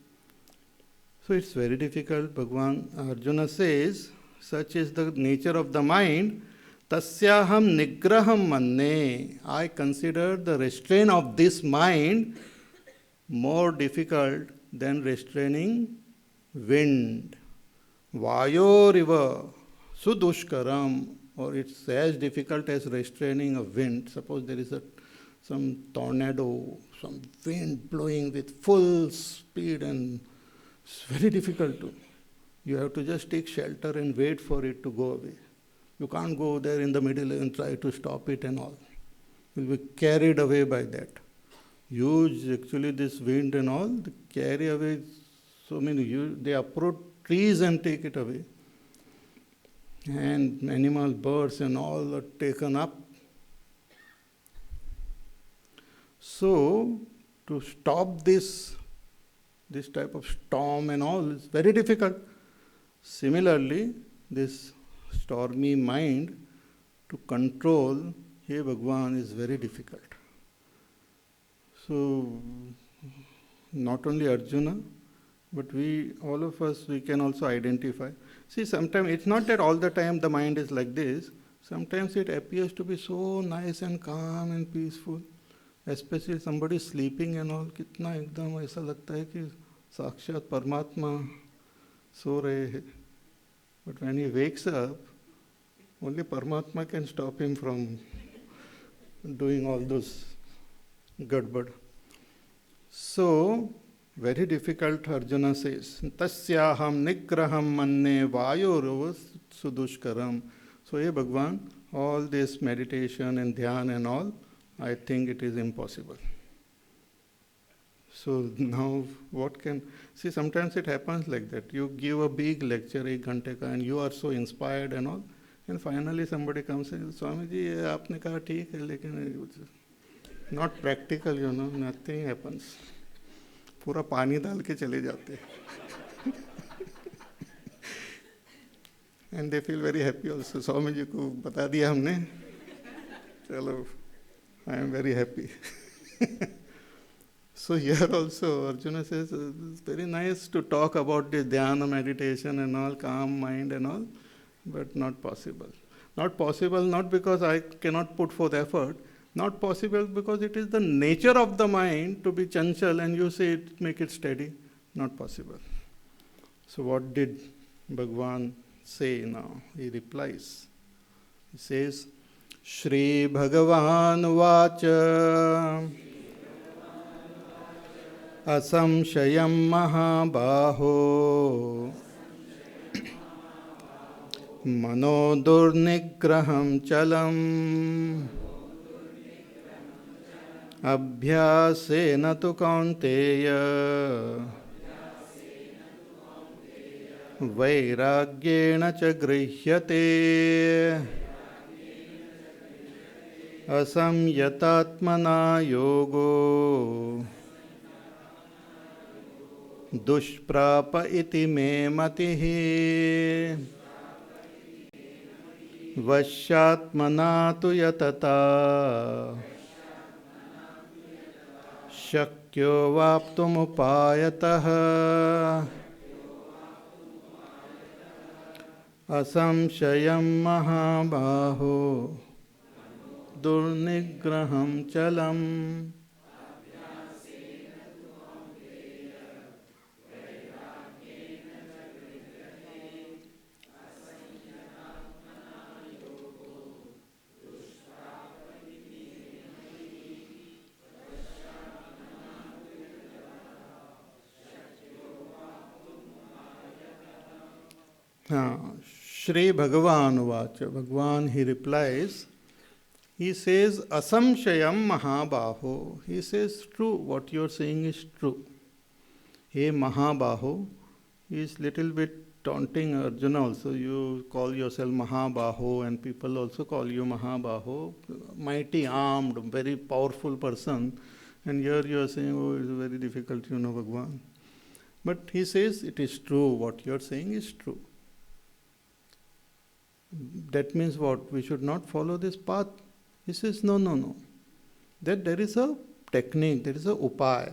Speaker 1: So it's very difficult. Bhagavan Arjuna says, such is the nature of the mind. Tasyaham nigraham manne. I consider the restraint of this mind more difficult than restraining wind. Vayoriva sudushkaram. Or it's as difficult as restraining a wind. Suppose there is some tornado, some wind blowing with full speed, and it's very difficult to. You have to just take shelter and wait for it to go away. You can't go there in the middle and try to stop it and all. You'll be carried away by that. Huge, actually, this wind and all, they carry away so many. They uproot trees and take it away. And animals, birds and all are taken up. So, to stop this type of storm and all is very difficult. Similarly, this stormy mind to control, hey Bhagwan, is very difficult. So, not only Arjuna, but all of us, we can also identify. See, sometimes it's not that all the time the mind is like this. Sometimes it appears to be so nice and calm and peaceful. Especially somebody sleeping and all, कितना एकदम ऐसा लगता है कि साक्षात परमात्मा सो रहे हैं. But when he wakes up, only Paramatma can stop him from doing all those gadbad. So, very difficult, Arjuna says. Tasyaham nigraham manne vayurava sudushkaram. So, hey Bhagwan, all this meditation and dhyan and all, I think it is impossible. So now what can... See, sometimes it happens like that. You give a big lecture, 1 घंटे का, and you are so inspired and all, and finally somebody comes and says, Swami ji, आपने कहा ठीक है, लेकिन not practical, nothing happens. पूरा पानी डाल के चले जाते. And they feel very happy also. Swami ji को बता दिया हमने. चलो, I am very happy. So here also Arjuna says it's very nice to talk about this dhyana meditation and all, calm mind and all, but not possible. Not possible not because I cannot put forth effort, not possible because it is the nature of the mind to be chanchal and you say it, make it steady. Not possible. So what did Bhagwan say now? He replies. He says, Shri Bhagavan Vacha Asamshayam Mahabaho Mano Durnigraham Chalam Abhyasena tu Kaunteya Vairagyena cha grihyate Asamyatatmana yogo Dushprapa iti me matihi Vashyatmana tu yatata Shakyo vaptumupayatah Asamshayam mahabaho Durnigraham chalam. Shri Bhagavan Vacha. Bhagwan, he replies, he says, Asamshayam Mahabaho. He says, true, what you are saying is true. Hey Mahabaho, he is little bit taunting Arjuna also. You call yourself Mahabaho and people also call you Mahabaho. Mighty armed, very powerful person. And here you are saying, oh, it's very difficult, Bhagwan. But he says, it is true, what you are saying is true. That means what? We should not follow this path. He says, no. That there is a technique, there is a upaya.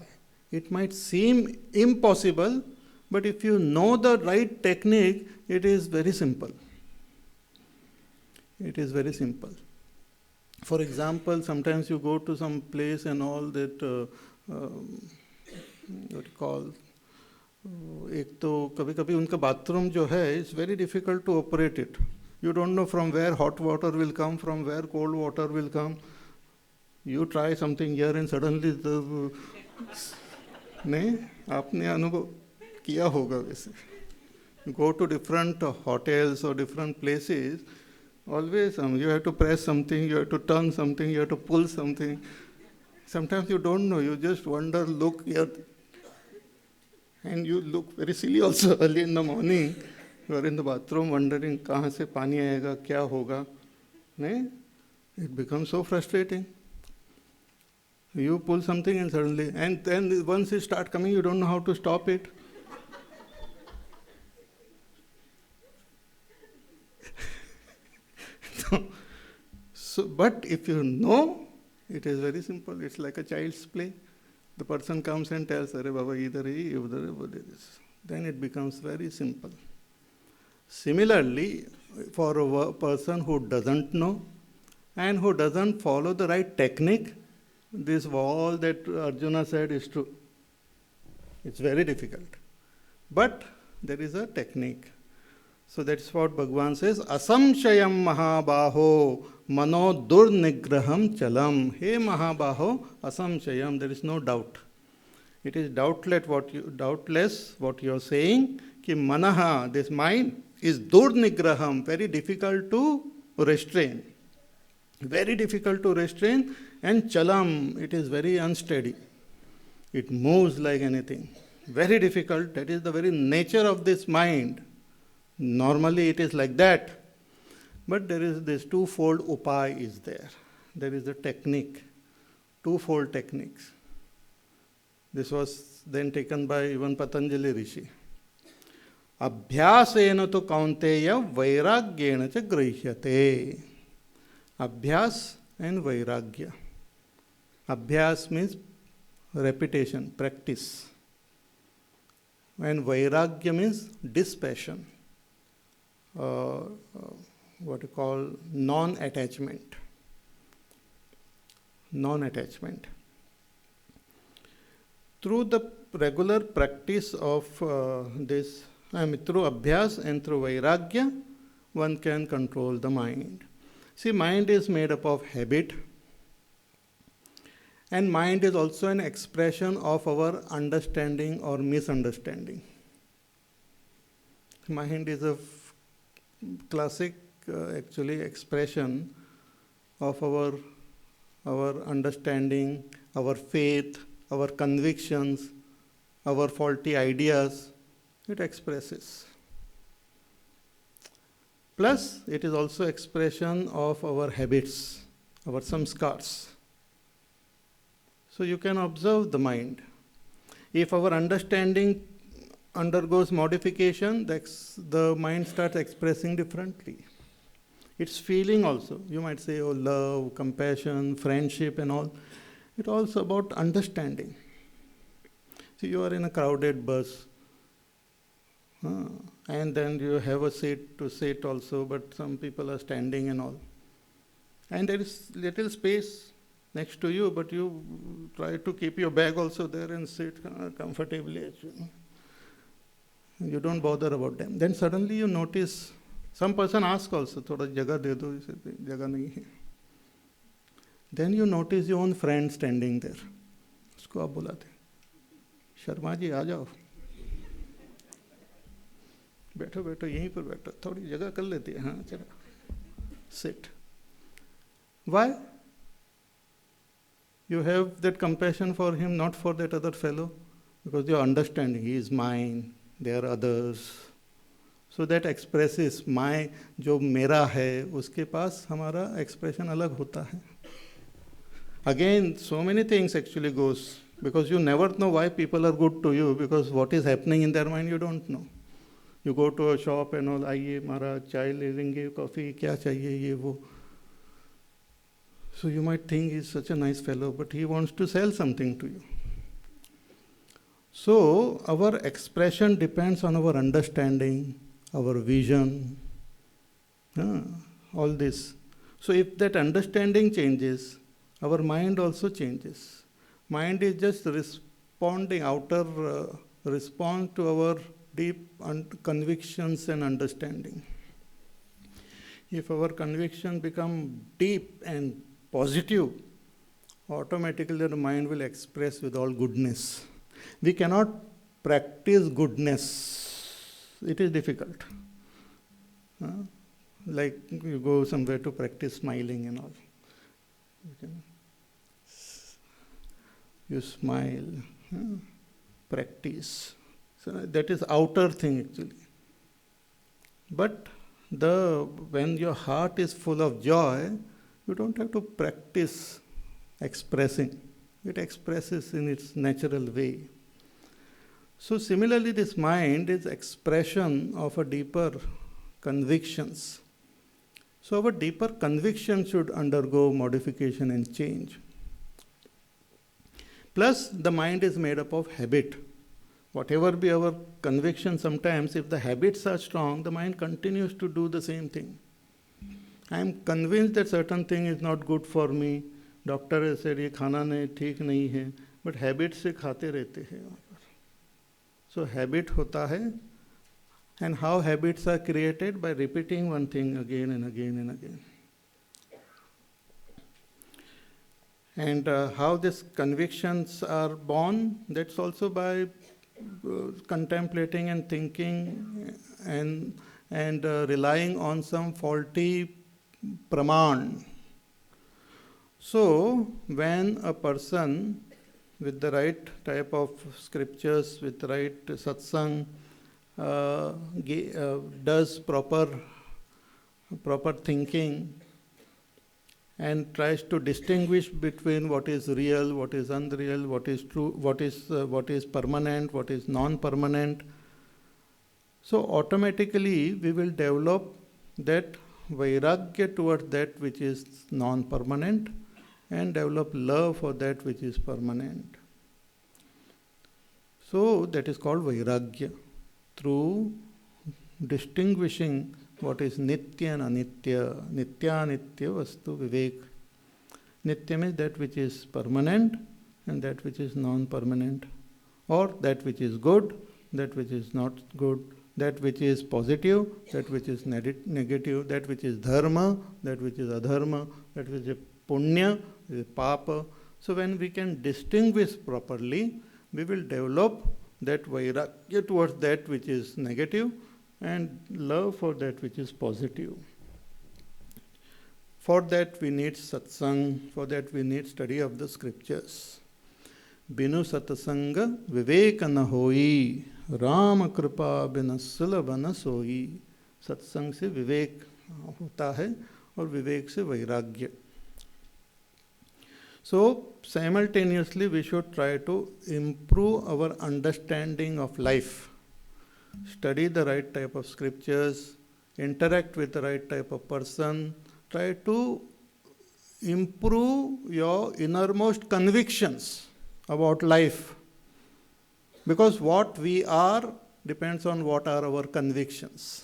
Speaker 1: It might seem impossible, but if you know the right technique, it is very simple. It is very simple. For example, sometimes you go to some place and all that, what you call, एक तो कभी-कभी उनका bathroom जो है, it's very difficult to operate it. You don't know from where hot water will come, from where cold water will come. You try something here and suddenly the... नहीं, आपने अनुभव किया होगा वैसे. Go to different hotels or different places, always you have to press something, you have to turn something, you have to pull something. Sometimes you don't know, you just wonder, look here. And you look very silly also early in the morning. You are in the bathroom wondering कहाँ से पानी आएगा, क्या होगा, नहीं? It becomes so frustrating. You pull something and suddenly, and then once it starts coming, you don't know how to stop it. So, but if you know, it is very simple. It's like a child's play. The person comes and tells, "Arey Baba, idhar hi, udhar hi, bole this." Then it becomes very simple. Similarly, for a person who doesn't know and who doesn't follow the right technique, this all that Arjuna said is true. It's very difficult. But there is a technique. So that's what Bhagwan says, Asamshayam Mahabaho Mano Durnigraham Chalam. Hey Mahabaho, Asamshayam, there is no doubt. It is doubtless what you are saying, ki manaha, this mind, is Durnigraham, very difficult to restrain. Very difficult to restrain, and Chalam, it is very unsteady. It moves like anything. Very difficult, that is the very nature of this mind. Normally it is like that. But there is this twofold upaya is there. There is a technique, twofold techniques. This was then taken by even Patanjali Rishi. Abhyasena tu kaunteya vairagyena cha grihyate. Abhyas and vairagya. Abhyas means repetition, practice. And vairagya means dispassion, what you call non-attachment. Non-attachment. Through the regular practice of this, through abhyas and through vairagya, one can control the mind. See, mind is made up of habit, and mind is also an expression of our understanding or misunderstanding. Mind is a classic, actually, expression of our understanding, our faith, our convictions, our faulty ideas. It expresses. Plus, it is also expression of our habits, our samskars. So you can observe the mind. If our understanding undergoes modification, the mind starts expressing differently. It's feeling also. You might say, oh, love, compassion, friendship and all. It's also about understanding. See, you are in a crowded bus. And then you have a seat to sit also, but some people are standing and all. And there is little space next to you, but you try to keep your bag also there and sit comfortably. You don't bother about them. Then suddenly you notice, some person asks also, thoda jagah de do, jagah nahi hai. Then you notice your own friend standing there. Usko aap bulate. Sharma ji, aa jao. बैठो बैठो यहीं पर बैठो थोड़ी जगह कर लेती है हाँ चलो sit. Why? You have that compassion for him, not for that other fellow, because you are understanding he is mine, there are others. So that expresses my, जो मेरा है उसके पास हमारा expression अलग होता है. Again, so many things actually goes, because you never know why people are good to you, because what is happening in their mind you don't know. You go to a shop and all, आइए महाराज चाय ले लेंगे, coffee क्या चाहिए ये वो. So you might think he's such a nice fellow, but he wants to sell something to you. So our expression depends on our understanding, our vision, all this. So if that understanding changes, our mind also changes. Mind is just responding, outer response to our deep convictions and understanding. If our conviction become deep and positive, automatically the mind will express with all goodness. We cannot practice goodness. It is difficult. Like you go somewhere to practice smiling and all. You smile, practice. So that is outer thing actually. But when your heart is full of joy, you don't have to practice expressing. It expresses in its natural way. So similarly, this mind is expression of a deeper convictions. So our deeper conviction should undergo modification and change. Plus, the mind is made up of habit. Whatever be our conviction, sometimes if the habits are strong, the mind continues to do the same thing. I am convinced that certain thing is not good for me. Doctor has said, ये खाना नहीं ठीक नहीं है, but habit से खाते रहते हैं. So habit होता है, and how habits are created? By repeating one thing again and again and again. And how these convictions are born? That's also by contemplating and thinking and relying on some faulty praman. So when a person with the right type of scriptures, with the right satsang, does proper thinking and tries to distinguish between what is real, what is unreal, what is true, what is permanent, what is non-permanent. So automatically we will develop that vairagya towards that which is non-permanent and develop love for that which is permanent. So that is called Vairagya. Through distinguishing what is Nitya and Anitya, Nitya Nitya Vastu Vivek. Nitya means that which is permanent and that which is non-permanent, or that which is good, that which is not good, that which is positive, that which is negative, that which is dharma, that which is adharma, that which is punya, is papa. So when we can distinguish properly, we will develop that vairagya towards that which is negative and love for that which is positive. For that we need satsang, for that we need study of the scriptures. Binu satsanga viveka na hoi, Ram कृपा बिन सुलभ न सोई. सत्संग से विवेक होता है और विवेक से वैराग्य. So simultaneously we should try to improve our understanding of life, study the right type of scriptures, interact with the right type of person, try to improve your innermost convictions about life. Because what we are depends on what are our convictions.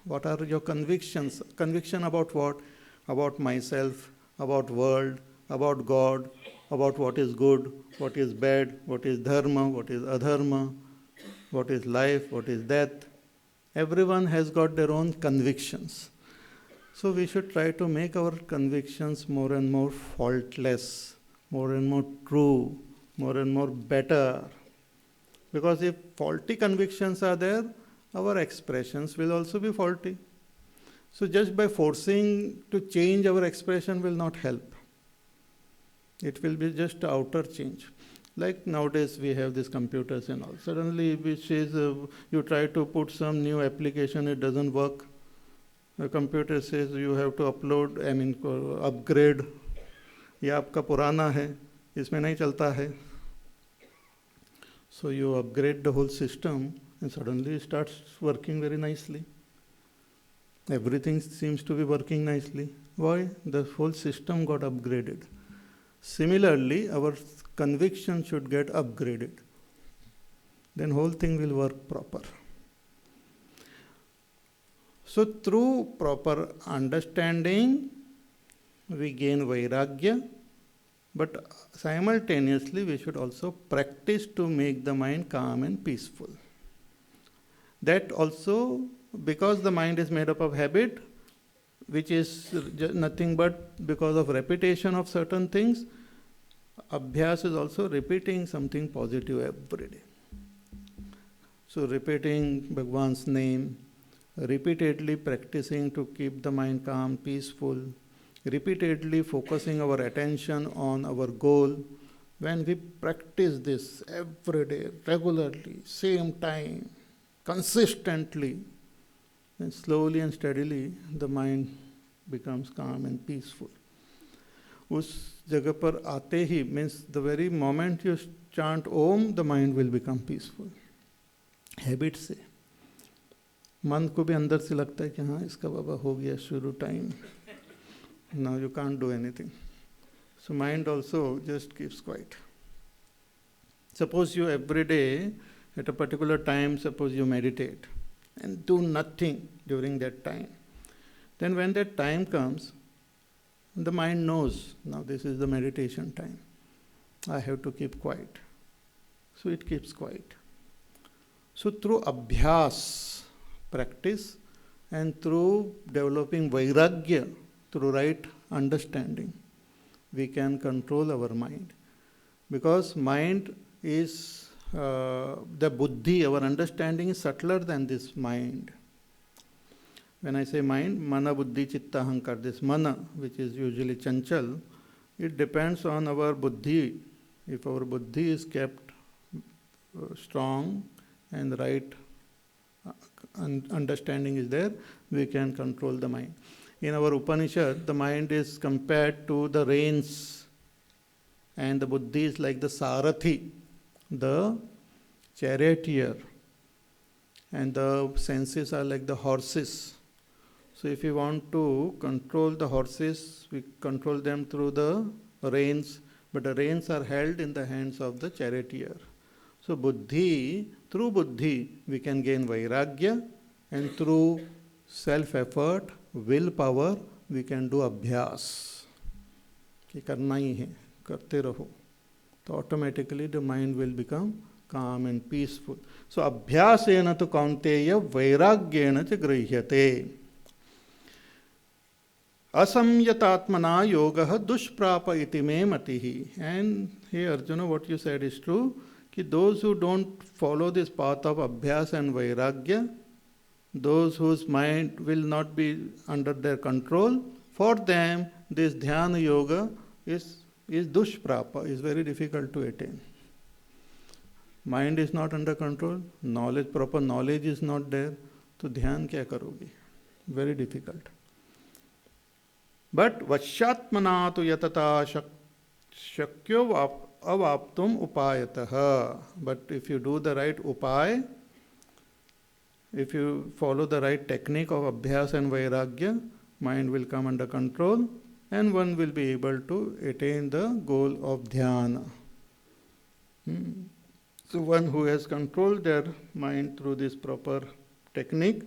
Speaker 1: What are your convictions? Conviction about what? About myself, about world, about God, about what is good, what is bad, what is dharma, what is adharma, what is life, what is death. Everyone has got their own convictions. So we should try to make our convictions more and more faultless, more and more true, more and more better. Because if faulty convictions are there, our expressions will also be faulty. So just by forcing to change our expression will not help. It will be just outer change. Like nowadays we have these computers and all. Suddenly which is you try to put some new application, it doesn't work. The computer says you have to upload, upgrade. ये आपका पुराना है, इसमें नहीं चलता है. So you upgrade the whole system and suddenly it starts working very nicely. Everything seems to be working nicely. Why? The whole system got upgraded. Similarly, our conviction should get upgraded. Then whole thing will work proper. So through proper understanding, we gain vairagya. But simultaneously, we should also practice to make the mind calm and peaceful. That also, because the mind is made up of habit, which is nothing but because of repetition of certain things, abhyas is also repeating something positive every day. So repeating Bhagwan's name, repeatedly practicing to keep the mind calm, peaceful, repeatedly focusing our attention on our goal. When we practice this every day, regularly, same time, consistently, then slowly and steadily the mind becomes calm and peaceful. उस जगह पर आते ही means the very moment you chant Om, the mind will become peaceful. Habit से मन को भी अंदर से लगता है कि हाँ इसका बाबा हो गया शुरू time. Now you can't do anything. So mind also just keeps quiet. Suppose you every day at a particular time, suppose you meditate and do nothing during that time. Then when that time comes, the mind knows, now this is the meditation time. I have to keep quiet. So it keeps quiet. So through abhyas, practice, and through developing vairagya, through right understanding, we can control our mind. Because mind is the buddhi, our understanding is subtler than this mind. When I say mind, mana, buddhi, chitta, ahankar, this mana, which is usually chanchal, it depends on our buddhi. If our buddhi is kept strong and right understanding is there, we can control the mind. In our Upanishad, the mind is compared to the reins and the buddhi is like the sarathi, the charioteer, and the senses are like the horses. So if we want to control the horses, we control them through the reins. but the reins are held in the hands of the charioteer. So buddhi, through buddhi we can gain vairagya, and through self-effort, willpower, we can do abhyas. कि करना ही है, करते रहो. So automatically the mind will become calm and peaceful. So abhyasena tu kaunteya vairagyena cha grihyate. Asamyatatmana yoga dushprapa iti me matihi. And hey Arjuna, what you said is true. Ki those who don't follow this path of abhyas and vairagya, those whose mind will not be under their control, for them this dhyana yoga is dushprapa, is very difficult to attain. Mind is not under control, knowledge, proper knowledge is not there, तो ध्यान क्या करोगे? Very difficult. But vashyatmana tu yatata shakyo avaptum upayatah. But if you do the right upay, if you follow the right technique of abhyas and vairagya, mind will come under control and one will be able to attain the goal of dhyana. So one who has controlled their mind through this proper technique,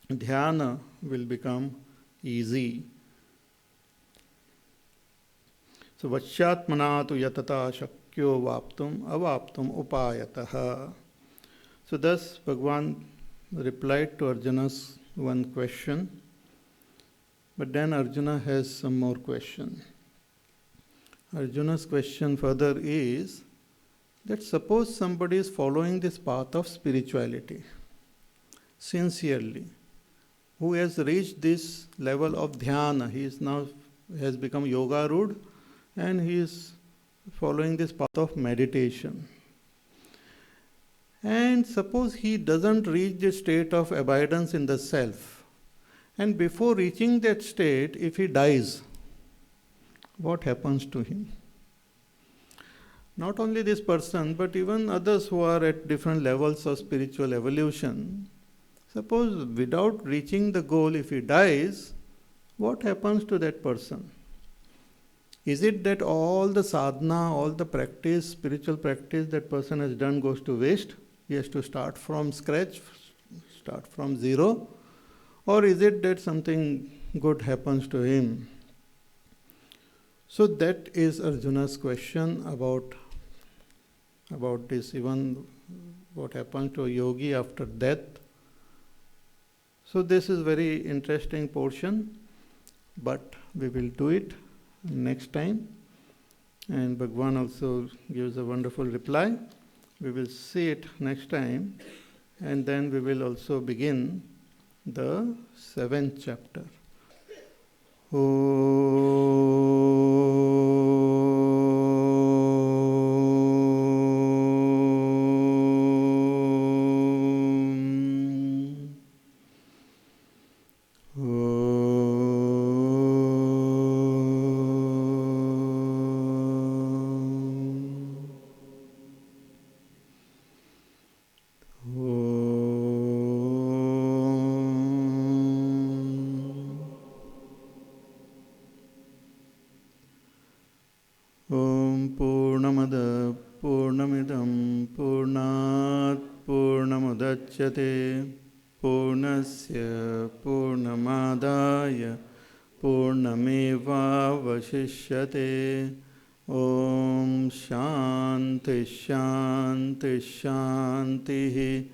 Speaker 1: dhyana will become easy. So vashyatmana tu yatata shakyo vaptum avaptum upayatah. So thus Bhagavan replied to Arjuna's one question, but then Arjuna has some more question. Arjuna's question further is that suppose somebody is following this path of spirituality sincerely, who has reached this level of dhyana, he is now has become yoga rud and he is following this path of meditation. And suppose he doesn't reach the state of abidance in the self, and before reaching that state, if he dies, what happens to him? Not only this person, but even others who are at different levels of spiritual evolution. Suppose without reaching the goal, if he dies, what happens to that person? Is it that all the sadhana, all the practice, spiritual practice that person has done goes to waste? He has to start from scratch, start from zero? Or is it that something good happens to him? So that is Arjuna's question about this, even what happens to a yogi after death. So this is very interesting portion, but we will do it next time. And Bhagavan also gives a wonderful reply. We will see it next time, and then we will also begin the 7th chapter. Om Purnamada Purnamidam Purnat Purnamudachyate Purnasya Purnamadaya Purnameva Vashishyate. Om Shanti Shanti Shanti.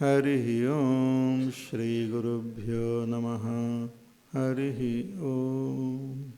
Speaker 1: Harihi Om Shri Gurubhyo Namaha. Harihi Om.